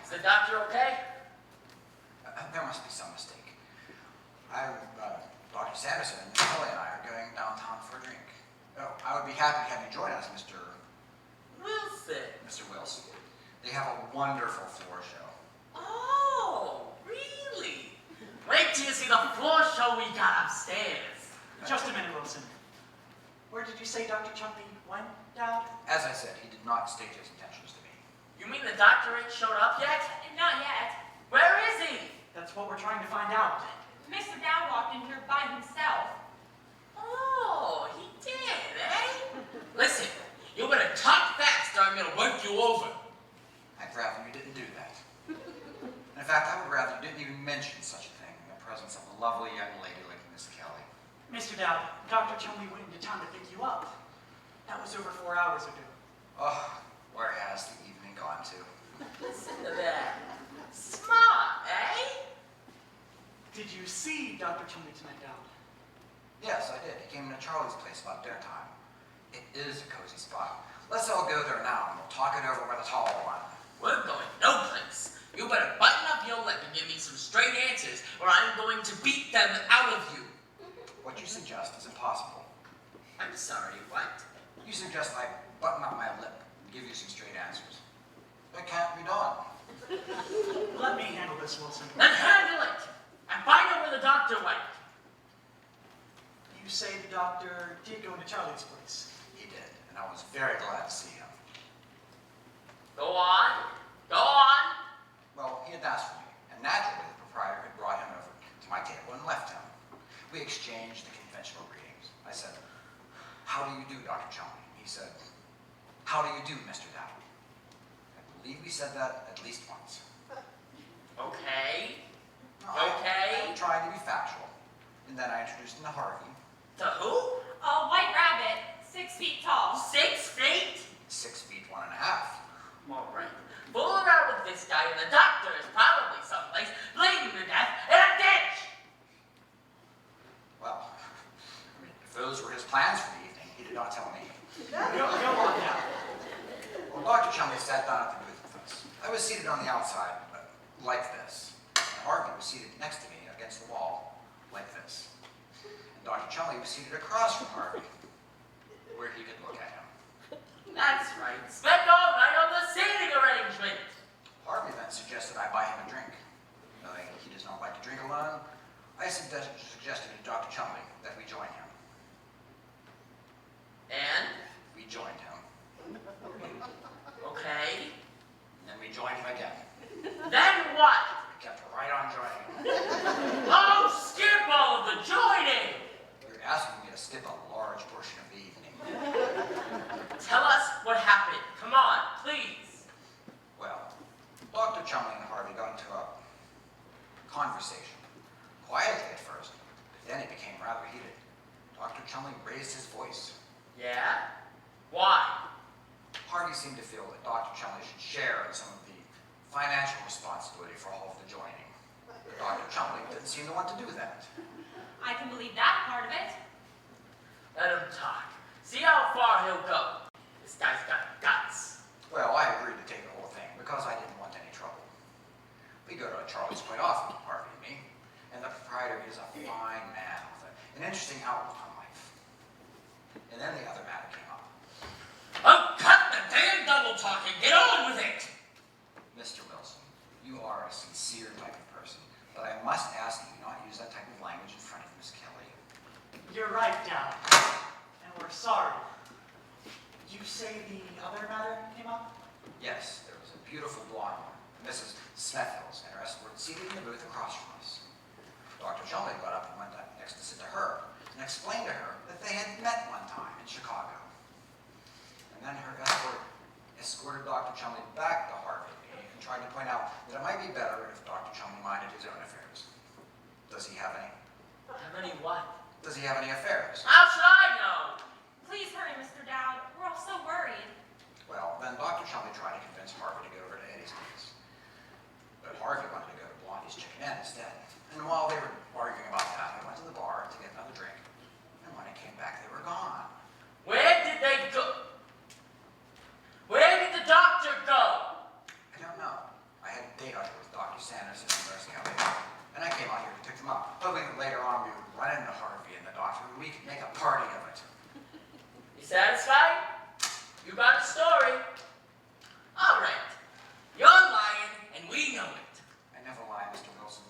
Is the doctor okay? There must be some mistake. Dr. Sanderson and Miss Kelly and I are going downtown for a drink. Oh, I would be happy to have you join us, Mr. Wilson. They have a wonderful floor show. Oh, really? Wait till you see the floor show we got upstairs. Just a minute, Wilson. Where did you say Dr. Chumley went, Dowd? As I said, he did not state his intentions to me. You mean the doctor ain't showed up yet? Not yet. Where is he? That's what we're trying to find out. Mr. Dow walked in here by himself. Oh, he did, eh? Listen, you better talk fast or I'm gonna work you over. I'd rather you didn't do that. In fact, I would rather you didn't even mention such a thing in the presence of a lovely young lady like Miss Kelly. Mr. Dowd, Dr. Chumley went into town to pick you up. That was over 4 hours ago. Oh, where has the evening gone to? Listen to that. Smart, eh? Did you see Dr. Chumley tonight, Dowd? Yes, I did. He came into Charlie's place about dinner time. It is a cozy spot. Let's all go there now and we'll talk it over with a tall one. We're going no place. You better button up your lip and give me some straight answers, or I'm going to beat them out of you. What you suggest is impossible. I'm sorry, what? You suggest I button up my lip and give you some straight answers. That can't be done. Let me handle this, Wilson. Then handle it! And find out where the doctor went. You say the doctor did go into Charlie's place. He did, and I was very glad to see him. Go on. Go on. Well, he had asked for me, and naturally the proprietor had brought him over to my table and left him. We exchanged the conventional greetings. I said, "How do you do, Dr. Chalmers?" He said, "How do you do, Mr. Dow?" I believe we said that at least once. Okay. No, Okay. I tried to be factual, and then I introduced him to Harvey. To who? A white rabbit, 6 feet tall. 6 feet? 6 feet 1.5. All right. Fool around with this guy, and the doctor is probably someplace bleeding to death in a ditch. Well, if those were his plans for the evening, he did not tell me. Go on now. Well, Dr. Chumley sat down at the booth with us. I was seated on the outside, like this. And Harvey was seated next to me against the wall, like this. And Dr. Chumley was seated across from Harvey, where he could look at him. That's right. Spend all night on the seating arrangement. Harvey then suggested I buy him a drink. Knowing he does not like to drink alone, I suggested to Dr. Chumley that we join him. And? We joined him. Okay. And then we joined him again. Then what? We kept right on joining him. Oh, skip all of the joining. You're asking me to skip a large portion of the evening. Tell us what happened. Come on, please. Well, Dr. Chumley and Harvey got into a conversation. Quietly at first, but then it became rather heated. Dr. Chumley raised his voice. Yeah? Why? Harvey seemed to feel that Dr. Chumley should share in some of the financial responsibility for all of the joining. But Dr. Chumley didn't seem to want to do that. I can believe that part of it. Let him talk. See how far he'll go. This guy's got guts. Well, I agreed to take the whole thing because I didn't want any trouble. We go to Charlie's quite often, Harvey and me, and the proprietor is a fine man with an interesting outlook on life. And then the other matter came up. Oh, cut the damn double talking. Get on with it. Mr. Wilson, you are a sincere type of person, but I must ask that you not use that type of language in front of Miss Kelly. You're right, Dow. And we're sorry. You say the other matter came up? Yes, there was a beautiful blonde woman, Mrs. Smethills, and her escort seated in the booth across from us. Dr. Chumley got up and went up next to sit to her and explained to her that they had met one time in Chicago. And then her escort escorted Dr. Chumley back to Harvey and tried to point out that it might be better if Dr. Chumley minded his own affairs. Does he have any? How many what? Does he have any affairs? How should I know? Please hurry, Mr. Dowd. We're all so worried. Well, then Dr. Chumley tried to convince Harvey to go over to Eddie's place. But Harvey wanted to go to Blondie's Chicken Inn instead. And while they were arguing about that, I went to the bar to get another drink. And when I came back, they were gone. Where did they go? Where did the doctor go? I don't know. I had a date out here with Dr. Sanders and University Alley, and I came out here to pick them up, hoping that later on we would run into Harvey and the doctor and we could make a party of it. You satisfied? You got a story. All right. You're lying, and we know it. I never lie, Mr. Wilson.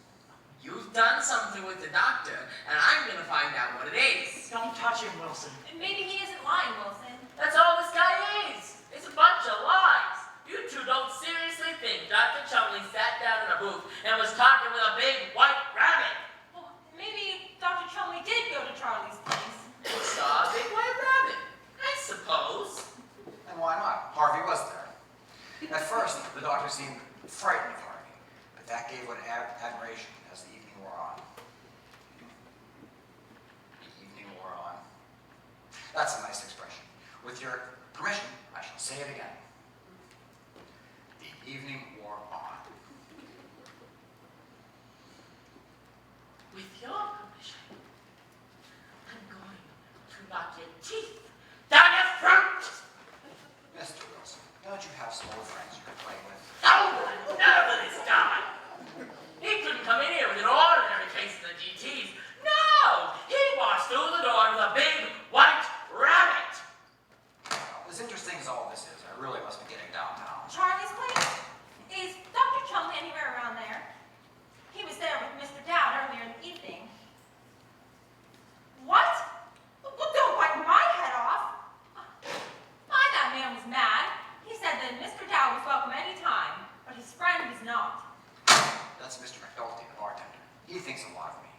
You've done something with the doctor, and I'm going to find out what it is. Don't touch him, Wilson. Maybe he isn't lying, Wilson. That's all this guy is. It's a bunch of lies. You two don't seriously think Dr. Chumley sat down in a booth and was talking with a big white rabbit? Well, maybe Dr. Chumley did go to Charlie's place. He saw a big white rabbit, I suppose. And why not? Harvey was there. At first, the doctor seemed frightened of Harvey, but that gave way to admiration as the evening wore on. The evening wore on. That's a nice expression. With your permission, I shall say it again. The evening wore on. With your permission, I'm going to knock your teeth down your throat. he's not. That's Mr. McNulty, the bartender. He thinks a lot of me.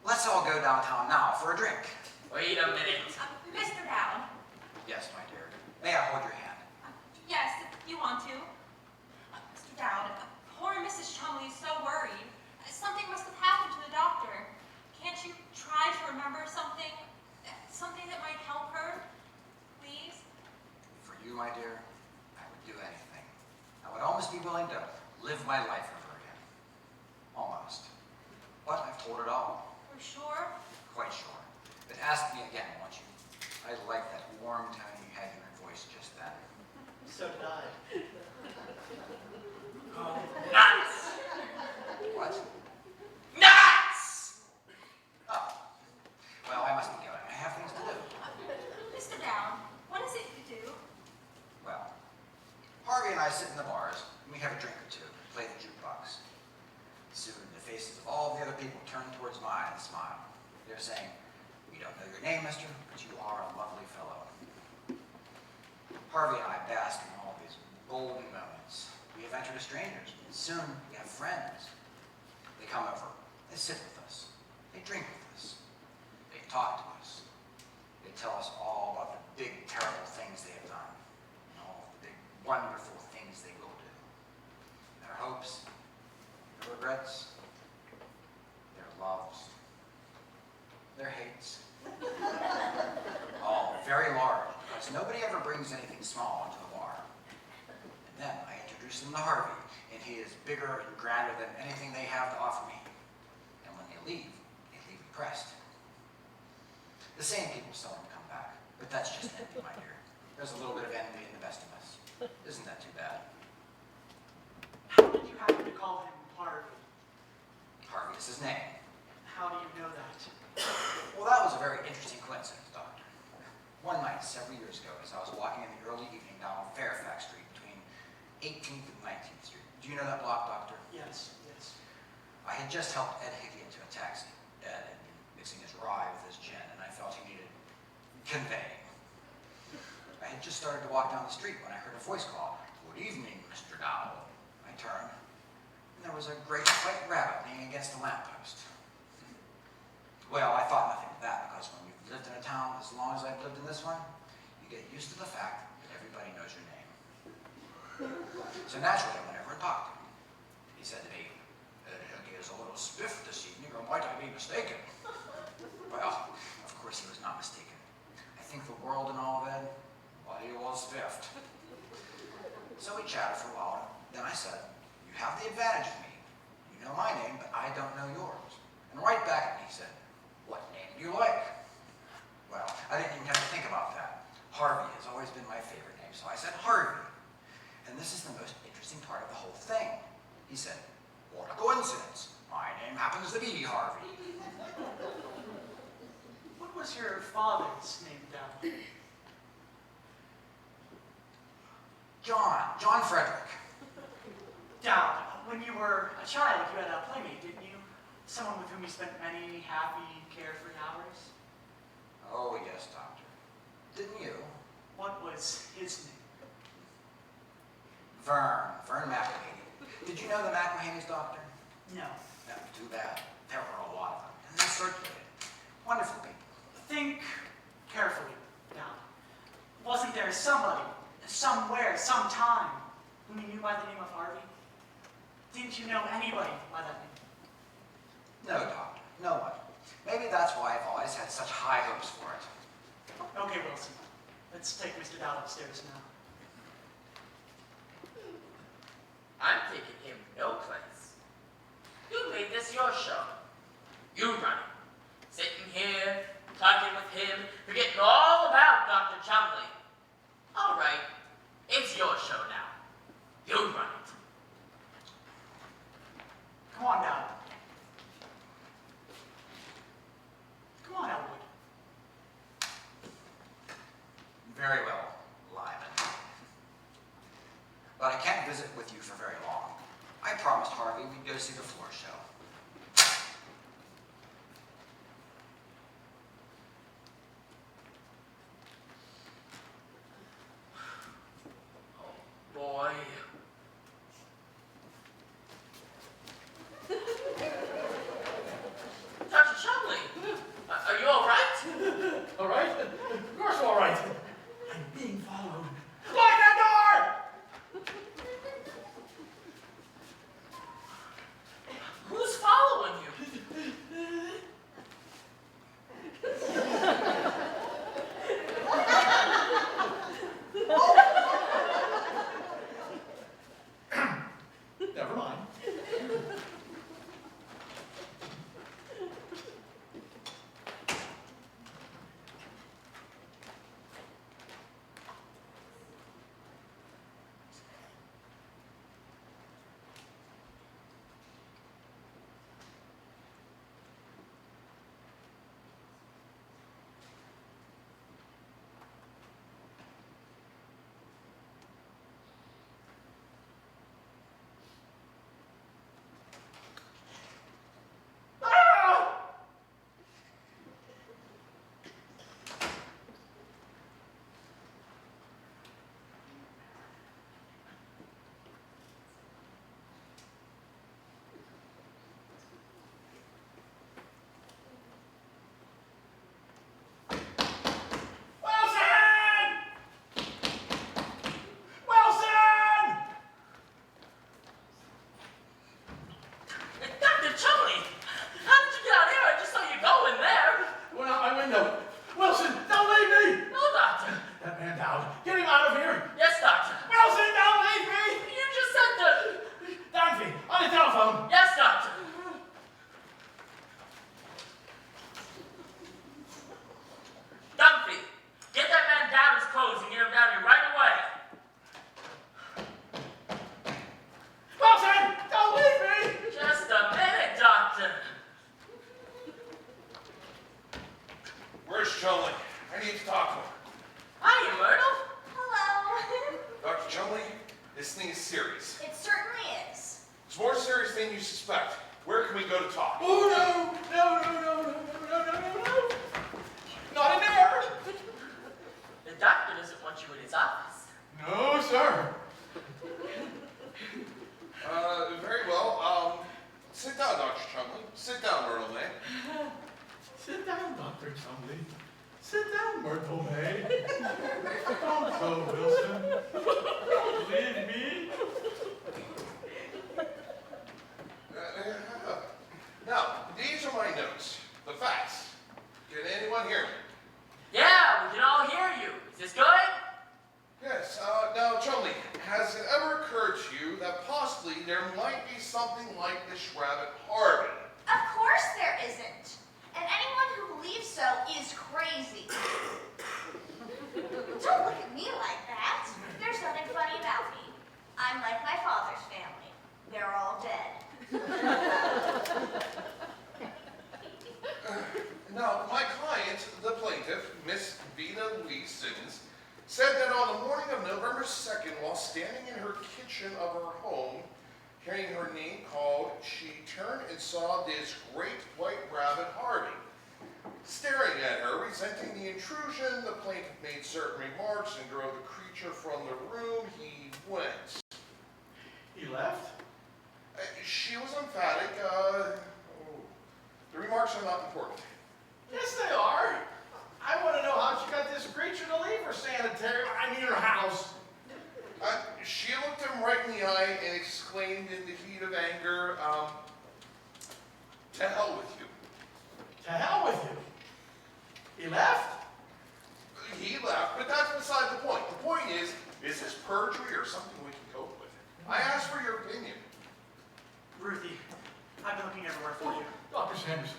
Let's all go downtown now for a drink. Wait a minute. Mr. Dowd. Yes, my dear. May I hold your hand? Yes, if you want to. Mr. Dowd, poor Mrs. Chumley is so worried. Something must have happened to the doctor. Can't you try to remember something that might help her? Please? For you, my dear, I would do anything. I would almost be willing to live my life over again. Almost. But I've told it all. For sure? Quite sure. But ask me again, won't you? I like that warm tone you had in your voice just then. So did I. Nuts! What? Nuts! Oh. Well, I must be going. I have things to do. Mr. Dowd, what is it you do? Well, Harvey and I sit in the bars, and we have a drink or two, play the jukebox. Soon, the faces of all the other people turn towards mine and smile. They're saying, "We don't know your name, mister, but you are a lovely fellow." Harvey and I bask in all these golden moments. We have entered as strangers, and soon we have friends. They come over, they sit with us, they drink with us, they talk to us. They tell us all about the big, terrible things they have done, and all the big, wonderful things they will do. Their hopes, their regrets, their loves, their hates. All very large, because nobody ever brings anything small into the bar. And then I introduce them to Harvey, and he is bigger and grander than anything they have to offer me. And when they leave impressed. The same people seldom come back, but that's just envy, my dear. There's a little bit of envy in the best of us. Isn't that too bad? How did you happen to call him Harvey? Harvey is his name. How do you know that? Well, that was a very interesting coincidence, Doctor. One night, several years ago, as I was walking in the early evening down Fairfax Street between 18th and 19th Street. Do you know that block, Doctor? Yes, yes. I had just helped Ed Hickey into a taxi. Ed had been mixing his rye with his gin, and I felt he needed conveying. I had just started to walk down the street when I heard a voice call, "Good evening, Mr. Dowell." I turned, and there was a great white rabbit leaning against the lamppost. Well, I thought nothing of that, because when you've lived in a town as long as I've lived in this one, you get used to the fact that everybody knows your name. So naturally, I went over and talked to him. He said to me, "Ed Hickey is a little spiffed this evening, or might I be mistaken?" Well, of course he was not mistaken. I think the world and all of Ed, well, he was spiffed. So we chatted for a while. Then I said, "You have the advantage of me. You know my name, but I don't know yours." And right back at me he said, "What name do you like?" Well, I didn't even have to think about that. Harvey has always been my favorite name, so I said Harvey. And this is the most interesting part of the whole thing. He said, "What a coincidence. My name happens to be Harvey." What was your father's name, Dowell? John Frederick. Dowell, when you were a child, you had a playmate, didn't you? Someone with whom you spent many happy, carefree hours? Oh, yes, Doctor. Didn't you? What was his name? Vern McElhaney. Did you know the McElhaneys, Doctor? No. No, too bad. There were a lot of them, and they circulated. Wonderful people. Think carefully, Dowell. Wasn't there somebody, somewhere, sometime, whom you knew by the name of Harvey? Didn't you know anybody by that name? No, Doctor, no one. Maybe that's why I've always had such high hopes for it. Okay, Wilson. Let's take Mr. Dowell upstairs now. I'm taking him no place. You made this your show. You run it. Sitting here, talking with him, forgetting all about Dr. Chumley. All right, it's your show now. You run it. Come on, Dowell. Come on, Elwood. Very well, Lyman. But I can't visit with you for very long. I promised Harvey we'd go see the floor show. Boy. come. Yes, doctor. Dunphy, get that man down his clothes and get him down here right away. Wilson, don't leave me! Just a minute, doctor. Where's Chumley? I need to talk to him. Hiya, Myrtle. Hello. Dr. Chumley, this thing is serious. It certainly is. It's more serious than you suspect. Where can we go to talk? Oh, no. Not in there. The doctor doesn't want you in his office. No, sir. Very well. Sit down, Dr. Chumley. Sit down, Myrtle May. Sit down, Dr. Chumley. Sit down, Myrtle May. Don't go, Wilson. Don't leave me. Now, these are my notes. The facts. Can anyone hear me? Yeah, we can all hear you. Is this good? Yes. Now, Chumley, has it ever occurred to you that possibly there might be something like this rabbit Harvey? Of course there isn't. And anyone who believes so is crazy. Don't look at me like that. There's nothing funny about me. I'm like my father's family. They're all dead. Now, my client, the plaintiff, Miss Vita Louise Simmons, said that on the morning of November 2nd, while standing in her kitchen of her home, hearing her name called, she turned and saw this great white rabbit Harvey. Staring at her, resenting the intrusion, the plaintiff made certain remarks and drove the creature from the room. He went. He left? She was emphatic. The remarks are not important. Yes, they are. I want to know how she got this creature to leave her sanitarium, her house. She looked him right in the eye and exclaimed in the heat of anger, to hell with you. To hell with you. He left? He left, but that's beside the point. The point is this perjury or something we can cope with? I asked for your opinion. Ruthie, I've been looking everywhere for you. Dr. Sanderson,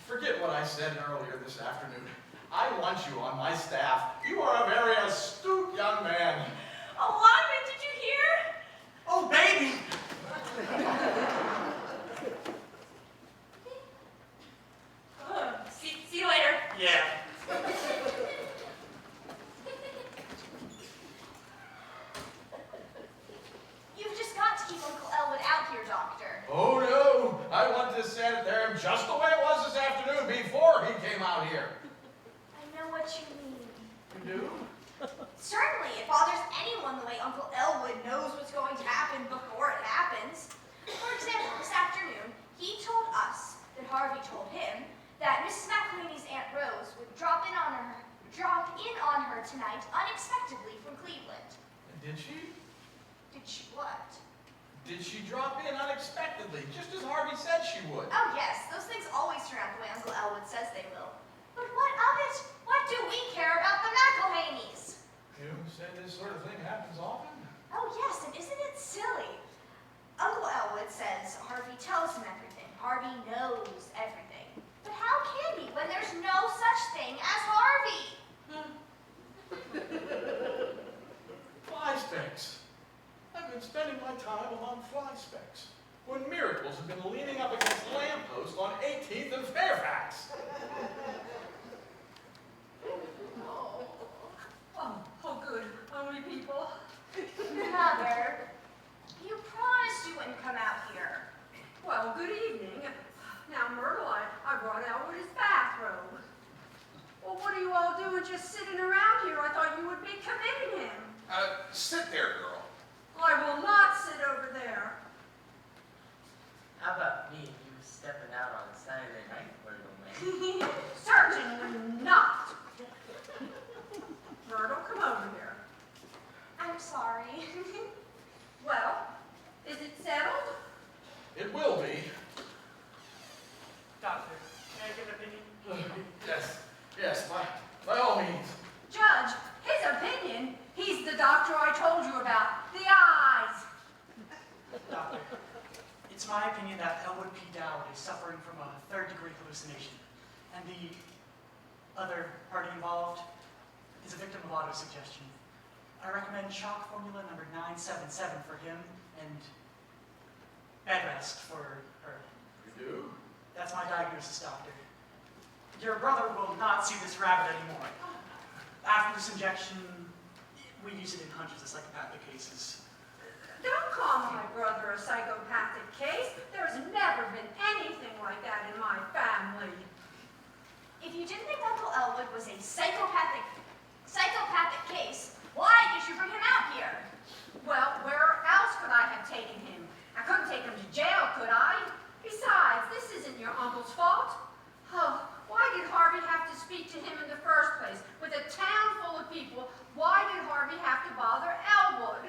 forget what I said earlier this afternoon. I want you on my staff. You are a very astute young man. Oh, Lyman, did you hear? Oh, baby! See you later. Yeah. You've just got to keep Uncle Elwood out here, Doctor. Oh, no. I want this sanitarium just the way it was this afternoon before he came out here. I know what you mean. You do? Certainly, it bothers anyone the way Uncle Elwood knows what's going to happen before it happens. For example, this afternoon, he told us that Harvey told him that Mrs. McElhaney's Aunt Rose would drop in on her tonight unexpectedly from Cleveland. Did she? Did she what? Did she drop in unexpectedly, just as Harvey said she would? Oh yes, those things always turn out the way Uncle Elwood says they will. But what of it? What do we care about the McElhaneys? You say this sort of thing happens often? Oh yes, and isn't it silly? Uncle Elwood says Harvey tells him everything. Harvey knows everything. But how can he when there's no such thing as Harvey? Fly specks. I've been spending my time among fly specks, when miracles have been leaning up against lampposts on 18th and Fairfax. Oh, good. Only people. Mother, you promised you wouldn't come out here. Well, good evening. Now, Myrtle, I brought Elwood his bathrobe. Well, what are you all doing just sitting around here? I thought you would be committing him. Sit there, girl. I will not sit over there. How about me and you stepping out on Saturday night, Myrtle May? Certainly not. Myrtle, come over here. I'm sorry. Well, is it settled? It will be. Doctor, can I get an opinion? Yes, by all means. Judge, his opinion, he's the doctor I told you about. The eyes. my opinion that Elwood P. Dowd is suffering from a third-degree hallucination, and the other party involved is a victim of autosuggestion. I recommend shock formula number 977 for him and bed rest for her. You do? That's my diagnosis, doctor. Your brother will not see this rabbit anymore. After this injection, we use it in hundreds of psychopathic cases. Don't call my brother a psychopathic case. There's never been anything like that in my family. If you didn't think Uncle Elwood was a psychopathic case, why did you bring him out here? Well, where else could I have taken him? I couldn't take him to jail, could I? Besides, this isn't your uncle's fault. Oh, why did Harvey have to speak to him in the first place? With a town full of people, why did Harvey have to bother Elwood?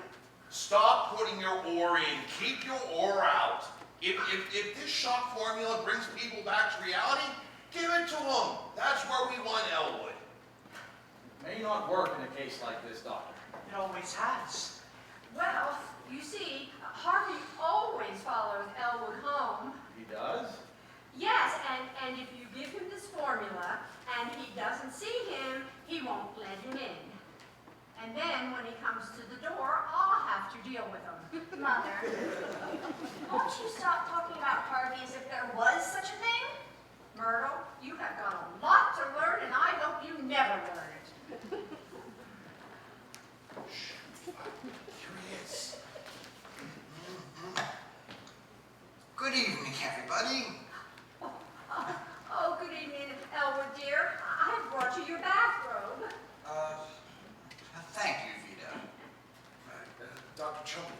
Stop putting your oar in. Keep your oar out. If this shock formula brings people back to reality, give it to them. That's where we want Elwood. May not work in a case like this, Doctor. It always has. Well, you see, Harvey always follows Elwood home. He does? Yes, and if you give him this formula and he doesn't see him, he won't let him in. And then when he comes to the door, I'll have to deal with him. Mother, won't you stop talking about Harvey as if there was such a thing? Myrtle, you have got a lot to learn, and I hope you never learn it. Here he is. Good evening, everybody. Oh, good evening, Elwood dear. I have brought you your bathrobe. Thank you, Vida. Dr. Chumley,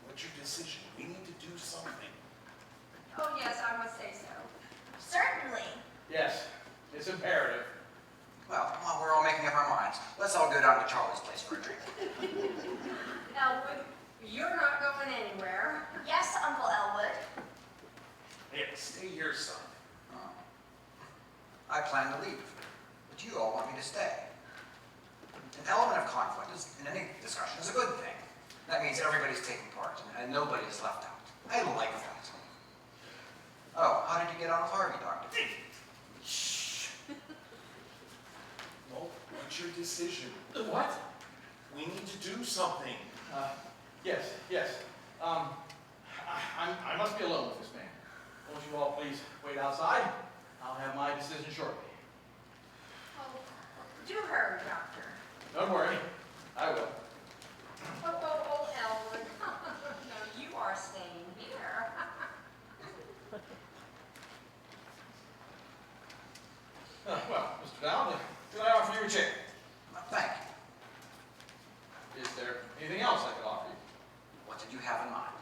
what's your decision? We need to do something. Oh, yes, I must say so. Certainly. Yes, it's imperative. Well, while we're all making up our minds, let's all go down to Charlie's place for a drink. Elwood, you're not going anywhere. Yes, Uncle Elwood. Here, stay here, son. Oh. I plan to leave, but you all want me to stay. An element of conflict in any discussion is a good thing. That means everybody's taking part and nobody is left out. I like that. Oh, how did you get on with Harvey, Doctor? Shh. Well, what's your decision? What? We need to do something. Yes. I must be alone with this man. Won't you all please wait outside? I'll have my decision shortly. Oh, do hurry, Doctor. Don't worry, I will. Oh, Elwood. No, you are staying here. Well, Mr. Dowd, could I offer you a chair? Thank you. Is there anything else I could offer you? What did you have in mind?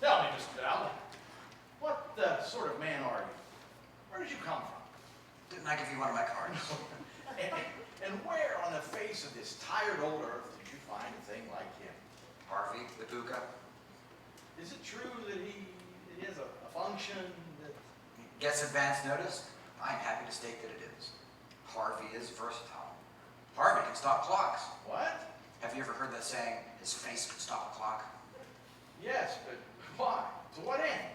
Tell me, Mr. Dowd, what sort of man are you? Where did you come from? Didn't I give you one of my cards? And where on the face of this tired old earth did you find a thing like him? Harvey, the Buka. Is it true that he has a function that... Gets advance notice? I'm happy to state that it is. Harvey is versatile. Harvey can stop clocks. What? Have you ever heard that saying, his face could stop a clock? Yes, but why? To what end?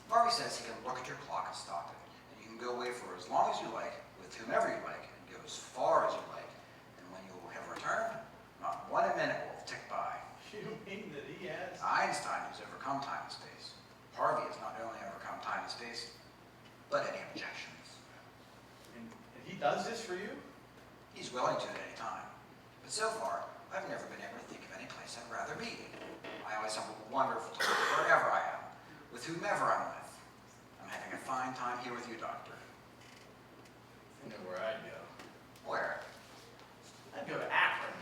Harvey says he can look at your clock and stop it. And you can go away for as long as you like, with whomever you like, and go as far as you like. And when you have returned, not 1 minute will have ticked by. You mean that he has... Einstein has overcome time and space. Harvey has not only overcome time and space, but any objections. And he does this for you? He's willing to at any time. But so far, I've never been able to think of any place I'd rather be. I always have a wonderful time wherever I am, with whomever I'm with. I'm having a fine time here with you, Doctor. You know where I'd go. Where? I'd go to Akron.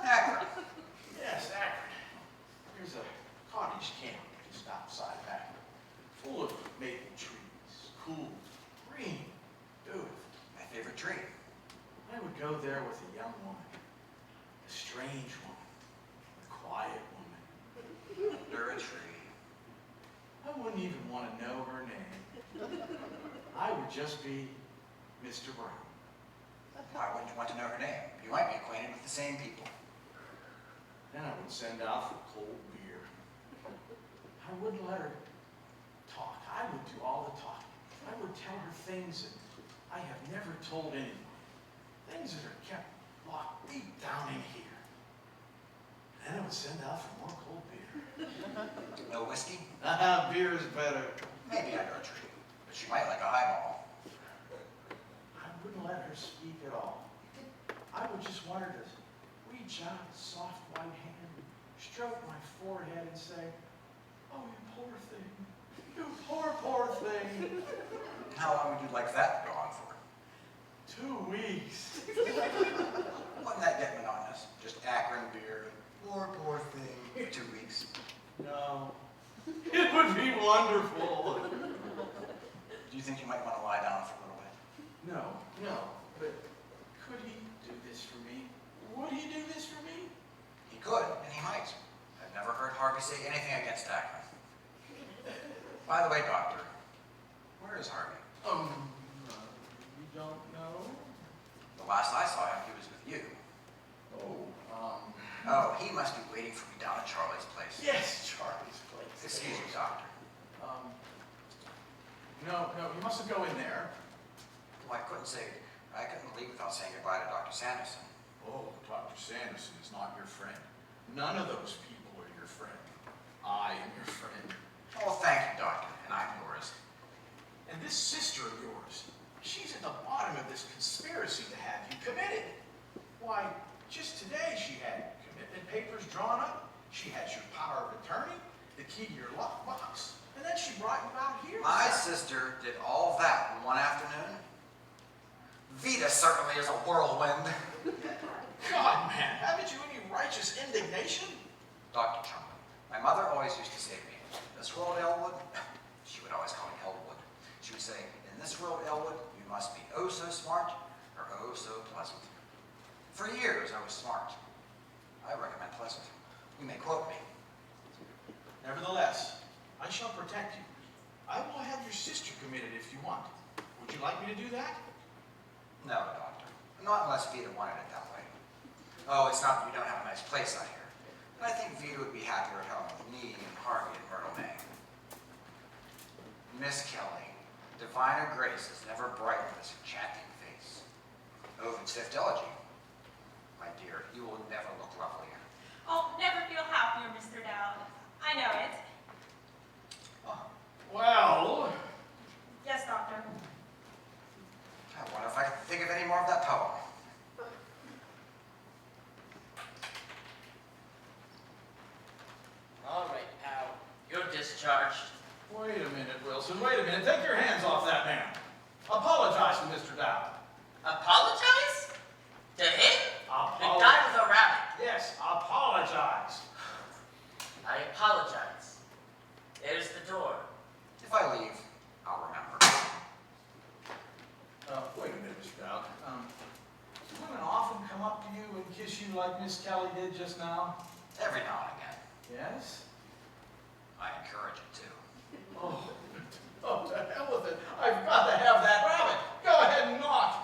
Akron. Yes, Akron. There's a cottage camp just outside of Akron, full of maple trees, cool, green, beautiful. My favorite tree. I would go there with a young woman, a strange woman, a quiet woman. Under a tree. I wouldn't even want to know her name. I would just be Mr. Brown. Why wouldn't you want to know her name? You might be acquainted with the same people. Then I would send out for cold beer. I wouldn't let her talk. I would do all the talking. I would tell her things that I have never told anyone. Things that are kept locked deep down in here. And then I would send out for more cold beer. No whiskey? Beer is better. Maybe under a tree, but she might like a highball. I wouldn't let her speak at all. I would just want her to reach out a soft white hand, stroke my forehead and say, "Oh, you poor thing. You poor, poor thing." How long would you like that to go on for? 2 weeks. Wouldn't that get monotonous? Just Akron beer, poor thing, 2 weeks. No. It would be wonderful. Do you think you might want to lie down for a little bit? No. But could he do this for me? Would he do this for me? He could, and he might. I've never heard Harvey say anything against Akron. By the way, Doctor, where is Harvey? You don't know? The last I saw him, he was with you. Oh, he must be waiting for me down at Charlie's place. Yes, Charlie's place. Excuse me, Doctor. No, you mustn't go in there. Well, I couldn't leave without saying goodbye to Dr. Sanderson. Oh, Dr. Sanderson is not your friend. None of those people are your friend. I am your friend. Oh, thank you, Doctor, and I'm yours. And this sister of yours, she's at the bottom of this conspiracy to have you committed. Why, just today she had commitment papers drawn up. She has your power of attorney, the key to your lockbox, and then she brought you out here. My sister did all that in one afternoon. Vita certainly is a whirlwind. God, man, haven't you any righteous indignation? Dr. Trumbull, my mother always used to say to me, in this world, Elwood, she would always call me Elwood. She would say, in this world, Elwood, you must be oh so smart or oh so pleasant. For years, I was smart. I recommend pleasant. You may quote me. Nevertheless, I shall protect you. I will have your sister committed if you want. Would you like me to do that? No, Doctor. Not unless Vita wanted it that way. Oh, it's not that you don't have a nice place out here. But I think Vita would be happier at home with me and Harvey and Myrtle May. Miss Kelly, diviner grace has never brightened this enchanting face. Ovid's Fifth Elegy. My dear, you will never look lovelier. I'll never feel happier, Mr. Dowd. I know it. Well, Yes, Doctor. I wonder if I can think of any more of that poem. All right, Al. You're discharged. wait a minute, Wilson. Wait a minute. Take your hands off that man. Apologize to Mr. Dowd. Apologize? To him? The Apologize. guy with a rabbit. Yes, apologize. I apologize. There's the door. If I leave, I'll remember. Wait a minute, Mr. Dowd. Do women often come up to you and kiss you like Miss Kelly did just now? Every now and again. Yes? I encourage it too. Oh, to hell with it. I've got to have that rabbit. Go ahead and knock.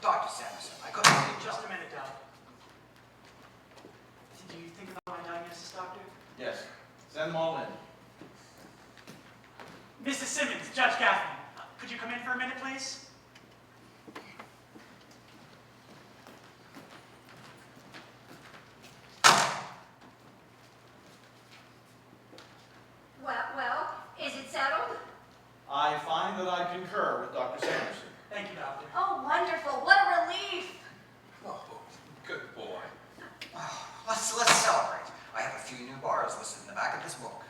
Dr. Sanderson, I couldn't believe Just a minute, Dowd. Did you think about my diagnosis, Doctor? Yes. Send them all in. Mrs. Simmons, Judge Gaffney, could you come in for a minute, please? Well, is it settled? I find that I concur with Dr. Sanderson. Thank you, Doctor. Oh, wonderful. What a relief. Oh, good boy. Let's celebrate. I have a few new bars listed in the back of this book.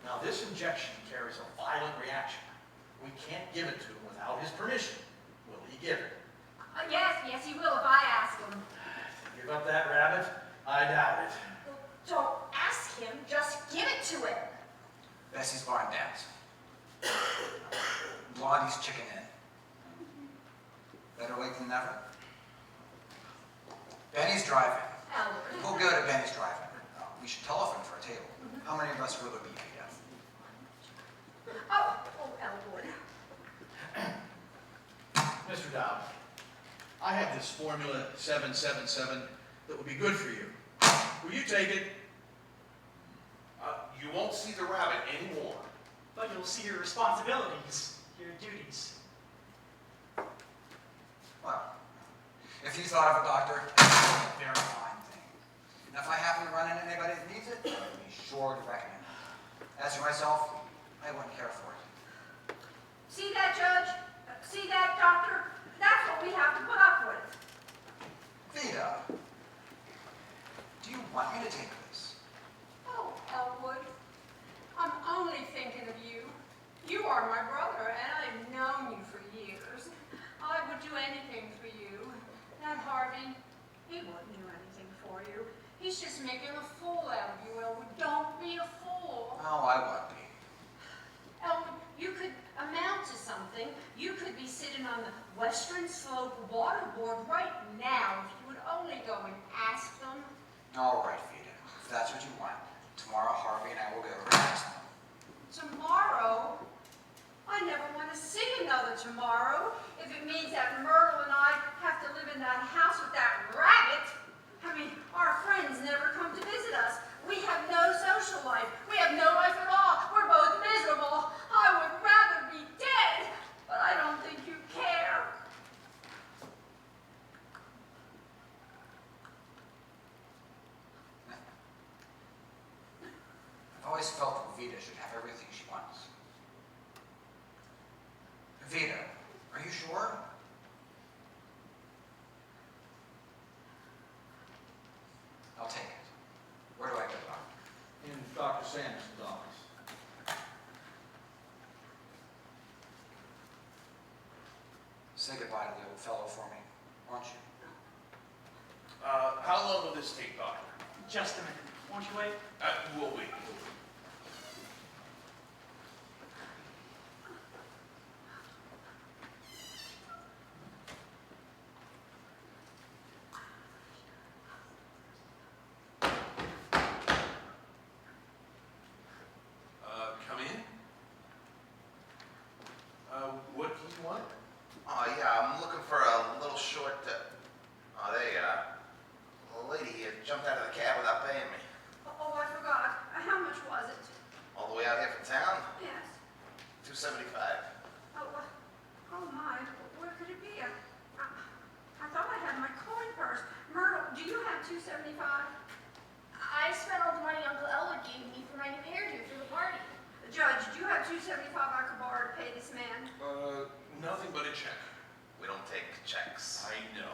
Now, this injection carries a violent reaction. We can't give it to him without his permission. Will he give it? Yes, he will if I ask him. Give up that rabbit? I doubt it. Well, don't ask him. Just give it to him. Bessie's barn dance. Blondie's chicken in. Better late than never. Benny's driving. Elwood. We'll go to Benny's driving. We should telephone for a table. How many of us will there be, Vita? Oh, Elwood. Mr. Dowd, I have this formula 777 that would be good for you. Will you take it? You won't see the rabbit anymore. But you'll see your responsibilities, your duties. Well, if you thought of a doctor, that's a very fine thing. And if I happen to run into anybody that needs it, I'll be sure to recommend it. As for myself, I wouldn't care for it. See that, Judge? See that, Doctor? That's what we have to put up with. Vida, do you want me to take this? Oh, Elwood, I'm only thinking of you. You are my brother, and I've known you for years. I would do anything for you. That Harvey, he wouldn't do anything for you. He's just making a fool out of you, Elwood. Don't be a fool. Oh, I won't be. Elwood, you could amount to something. You could be sitting on the Western Slope Water Board right now if you would only go and ask them. All right, Vida, if that's what you want. Tomorrow, Harvey and I will go over and ask them. Tomorrow? I never want to see another tomorrow if it means that Myrtle and I have to live in that house with that rabbit. I mean, our friends never come to visit us. We have no social life. We have no life at all. We're both miserable. I would rather be dead, but I don't think you care. I've always felt that Vida should have everything she wants. Vida, are you sure? I'll take it. Where do I go, Doctor? In Dr. Sanderson's office. Say goodbye to the old fellow for me, won't you? How long will this take, Doctor? Just a minute. Won't you wait? We'll wait. Come in. What do you want? Oh, yeah, I'm looking for a little short, oh, there you are. A lady here jumped out of the cab without paying me. Oh, I forgot. How much was it? All the way out here from town, Yes. $2.75. Oh my, where could it be? I thought I had my coin purse. Myrtle, do you have $2.75? I spent all the money Uncle Elwood gave me for my new hairdo for the party. Judge, do you have $2.75 I could borrow to pay this man? Nothing but a check. We don't take checks. I know.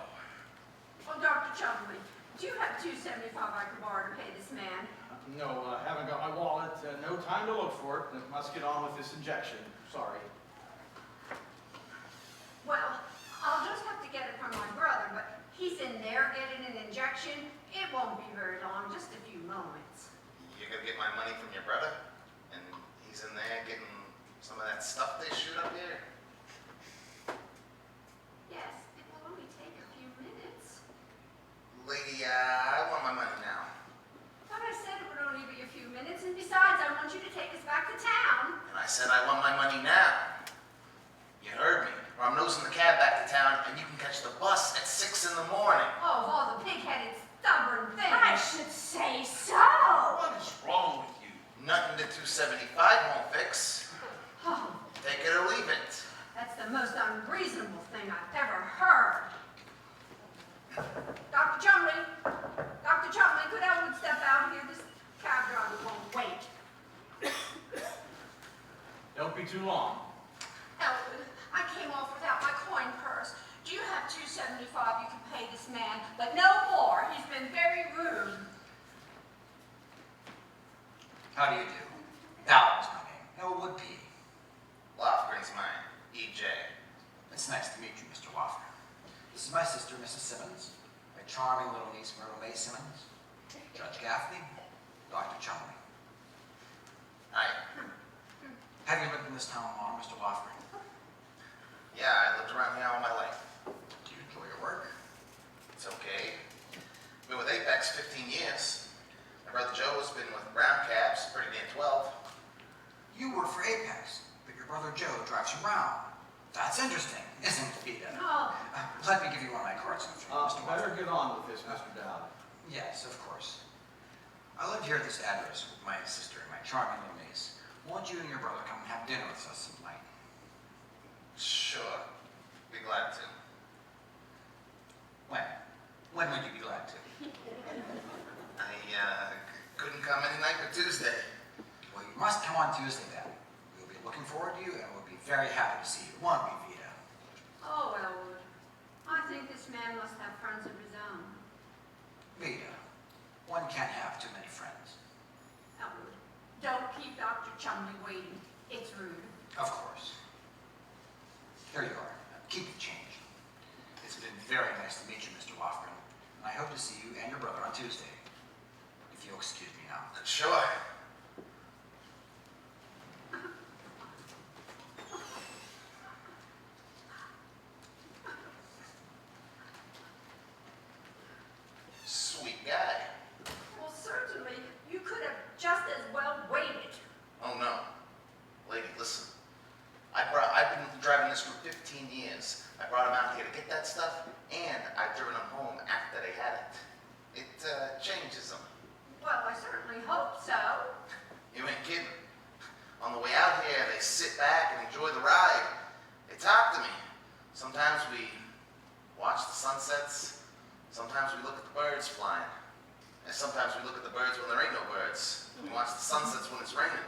Oh, Dr. Chumley, do you have $2.75 I could borrow to pay this man? No, I haven't got my wallet. No time to look for it. Must get on with this injection. Sorry. Well, I'll just have to get it from my brother, but he's in there getting an injection. It won't be very long, just a few moments. You're gonna get my money from your brother? And he's in there getting some of that stuff they shoot up here? Yes, it will only take a few minutes. Lady, I want my money now. But I said it would only be a few minutes, and besides, I want you to take us back to town. And I said I want my money now. You heard me. Or I'm nosing the cab back to town, and you can catch the bus at 6 in the morning. Oh, all the pig-headed, stubborn things. I should say so. What is wrong with you? Nothing to $2.75 won't fix. Oh, Take it or leave it. that's the most unreasonable thing I've ever heard. Dr. Chumley, could Elwood step out here? This cab driver won't wait. Don't be too long. Elwood, I came off without my coin purse. Do you have $2.75 you can pay this man? But no more. He's been very rude. How do you do? That was my name. Elwood P. Lofgren's mine. E.J. It's nice to meet you, Mr. Wofford. This is my sister, Mrs. Simmons, my charming little niece, Myrtle May Simmons, Judge Gaffney, Dr. Chumley. Hi. Have you lived in this town long, Mr. Wofford? Yeah, I lived around here all my life. Do you enjoy your work? It's okay. Been with Apex 15 years. My brother Joe has been with Brown Cabs, pretty near 12. You work for Apex, but your brother Joe drives you around. That's interesting, isn't it, Vida? Oh, Let me give you one of my get on with this, Mr. Dowd. Yes, of course. I live here at this address with my sister and my charming little niece. Won't you and your brother come and have dinner with us some night? Sure. Be glad to. When? When would you be glad to? I couldn't come any night but Tuesday. Well, you must come on Tuesday then. We'll be looking forward to you and we'll be very happy to see you. Won't we, Vita? Oh, Elwood, I think this man must have friends of his own. Vita, one can't have too many friends. Elwood, don't keep Dr. Chumley waiting. It's rude. Of course. Here you are. Keep the change. It's been very nice to meet you, Mr. Lofgren, and I hope to see you and your brother on Tuesday. If you'll excuse me now. Sure. Sweet guy. Well, certainly, you could have just as well waited. Oh no. Lady, listen. I've been driving this for 15 years. I brought him out here to get that stuff, and I've driven him home after they had it. It changes them. Well, I certainly hope so. You ain't kidding. On the way out here, they sit back and enjoy the ride. They talk to me. Sometimes we watch the sunsets. Sometimes we look at the birds flying. And sometimes we look at the birds when there ain't no birds. We watch the sunsets when it's raining.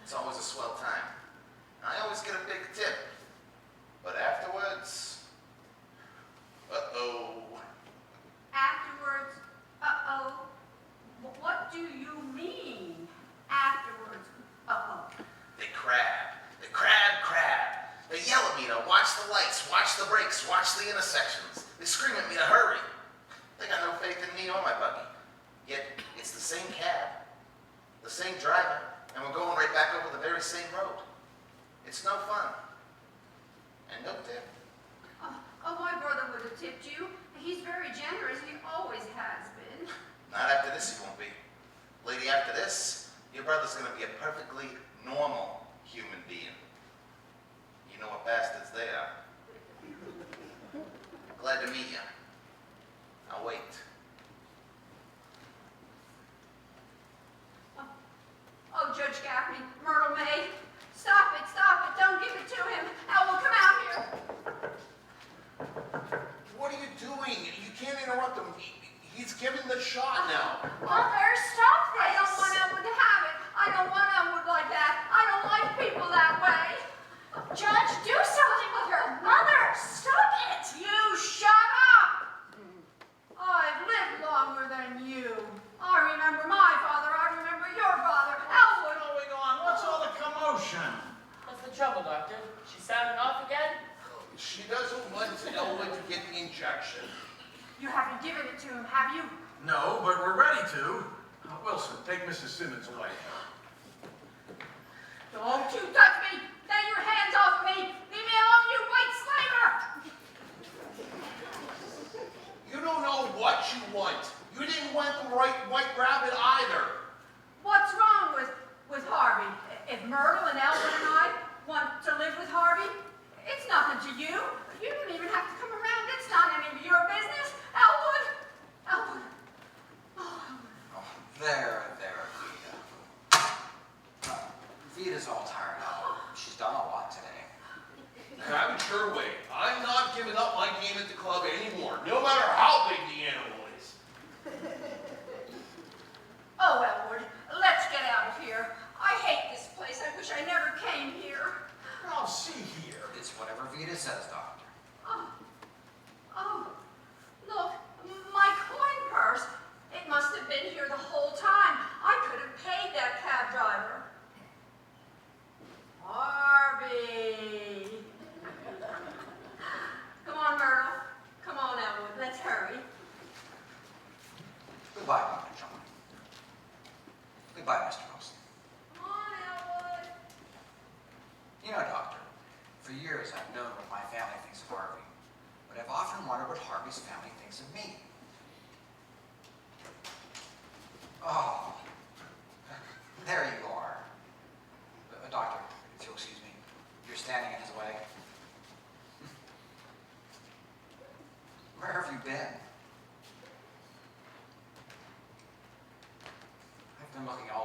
It's always a swell time. And I always get a big tip. But afterwards, uh-oh. Afterwards, uh-oh. What do you mean, afterwards, uh-oh? They crab. They crab. They yell at me to watch the lights, watch the brakes, watch the intersections. They scream at me to hurry. They got no faith in me or my buggy. Yet, it's the same cab, the same driver, and we're going right back over the very same road. It's no fun. And no tip. Oh, my brother would have tipped you. He's very generous. He always has been. Not after this, he won't be. Lady, after this, your brother's going to be a perfectly normal human being. You know what bastards they are. Glad to meet you. I'll wait. Oh, Judge Gaffney, Myrtle May, stop it, don't give it to him. Elwood, come out here. What are you doing? You can't interrupt him. He's giving the shot now. Mother, stop this! I don't want Elwood to have it. I don't want Elwood like that. I don't like people that way. Judge, do something with her. Mother, stop it! You shut up! I've lived longer than you. I remember my father. I remember your father. Elwood! What's going on? What's all the commotion? What's the trouble, Doctor? She sounding off again? She doesn't want Elwood to get the injection. You haven't given it to him, have you? No, but we're ready to. Wilson, take Mrs. Simmons away. Don't you touch me! Lay your hands off of me! Leave me alone, you white slaver! You don't know what you want. You didn't want the right white rabbit either. What's wrong with Harvey? If Myrtle and Elwood and I want to live with Harvey, it's nothing to you. You don't even have to come around. It's not any of your business. Elwood! Elwood! Oh, Oh, there, Vita. Vita's all tired out. She's done a lot today. Have it your way. I'm not giving up my game at the club anymore, no matter how big the animal is. Oh, Elwood, let's get out of here. I hate this place. I wish I never came here. Now, see here. It's whatever Vita says, Doctor. Oh, look, my coin purse. It must have been here the whole time. I could have paid that cab driver. Harvey. Come on, Myrtle. Come on, Elwood. Let's hurry. Goodbye, Dr. John. Goodbye, Mr. Wilson. Come on, Elwood. You know, Doctor, for years I've known what my family thinks of Harvey, but I've often wondered what Harvey's family thinks of me. Oh, there you are. Doctor, if you'll excuse me, you're standing in his way. Where have you been? I've been looking all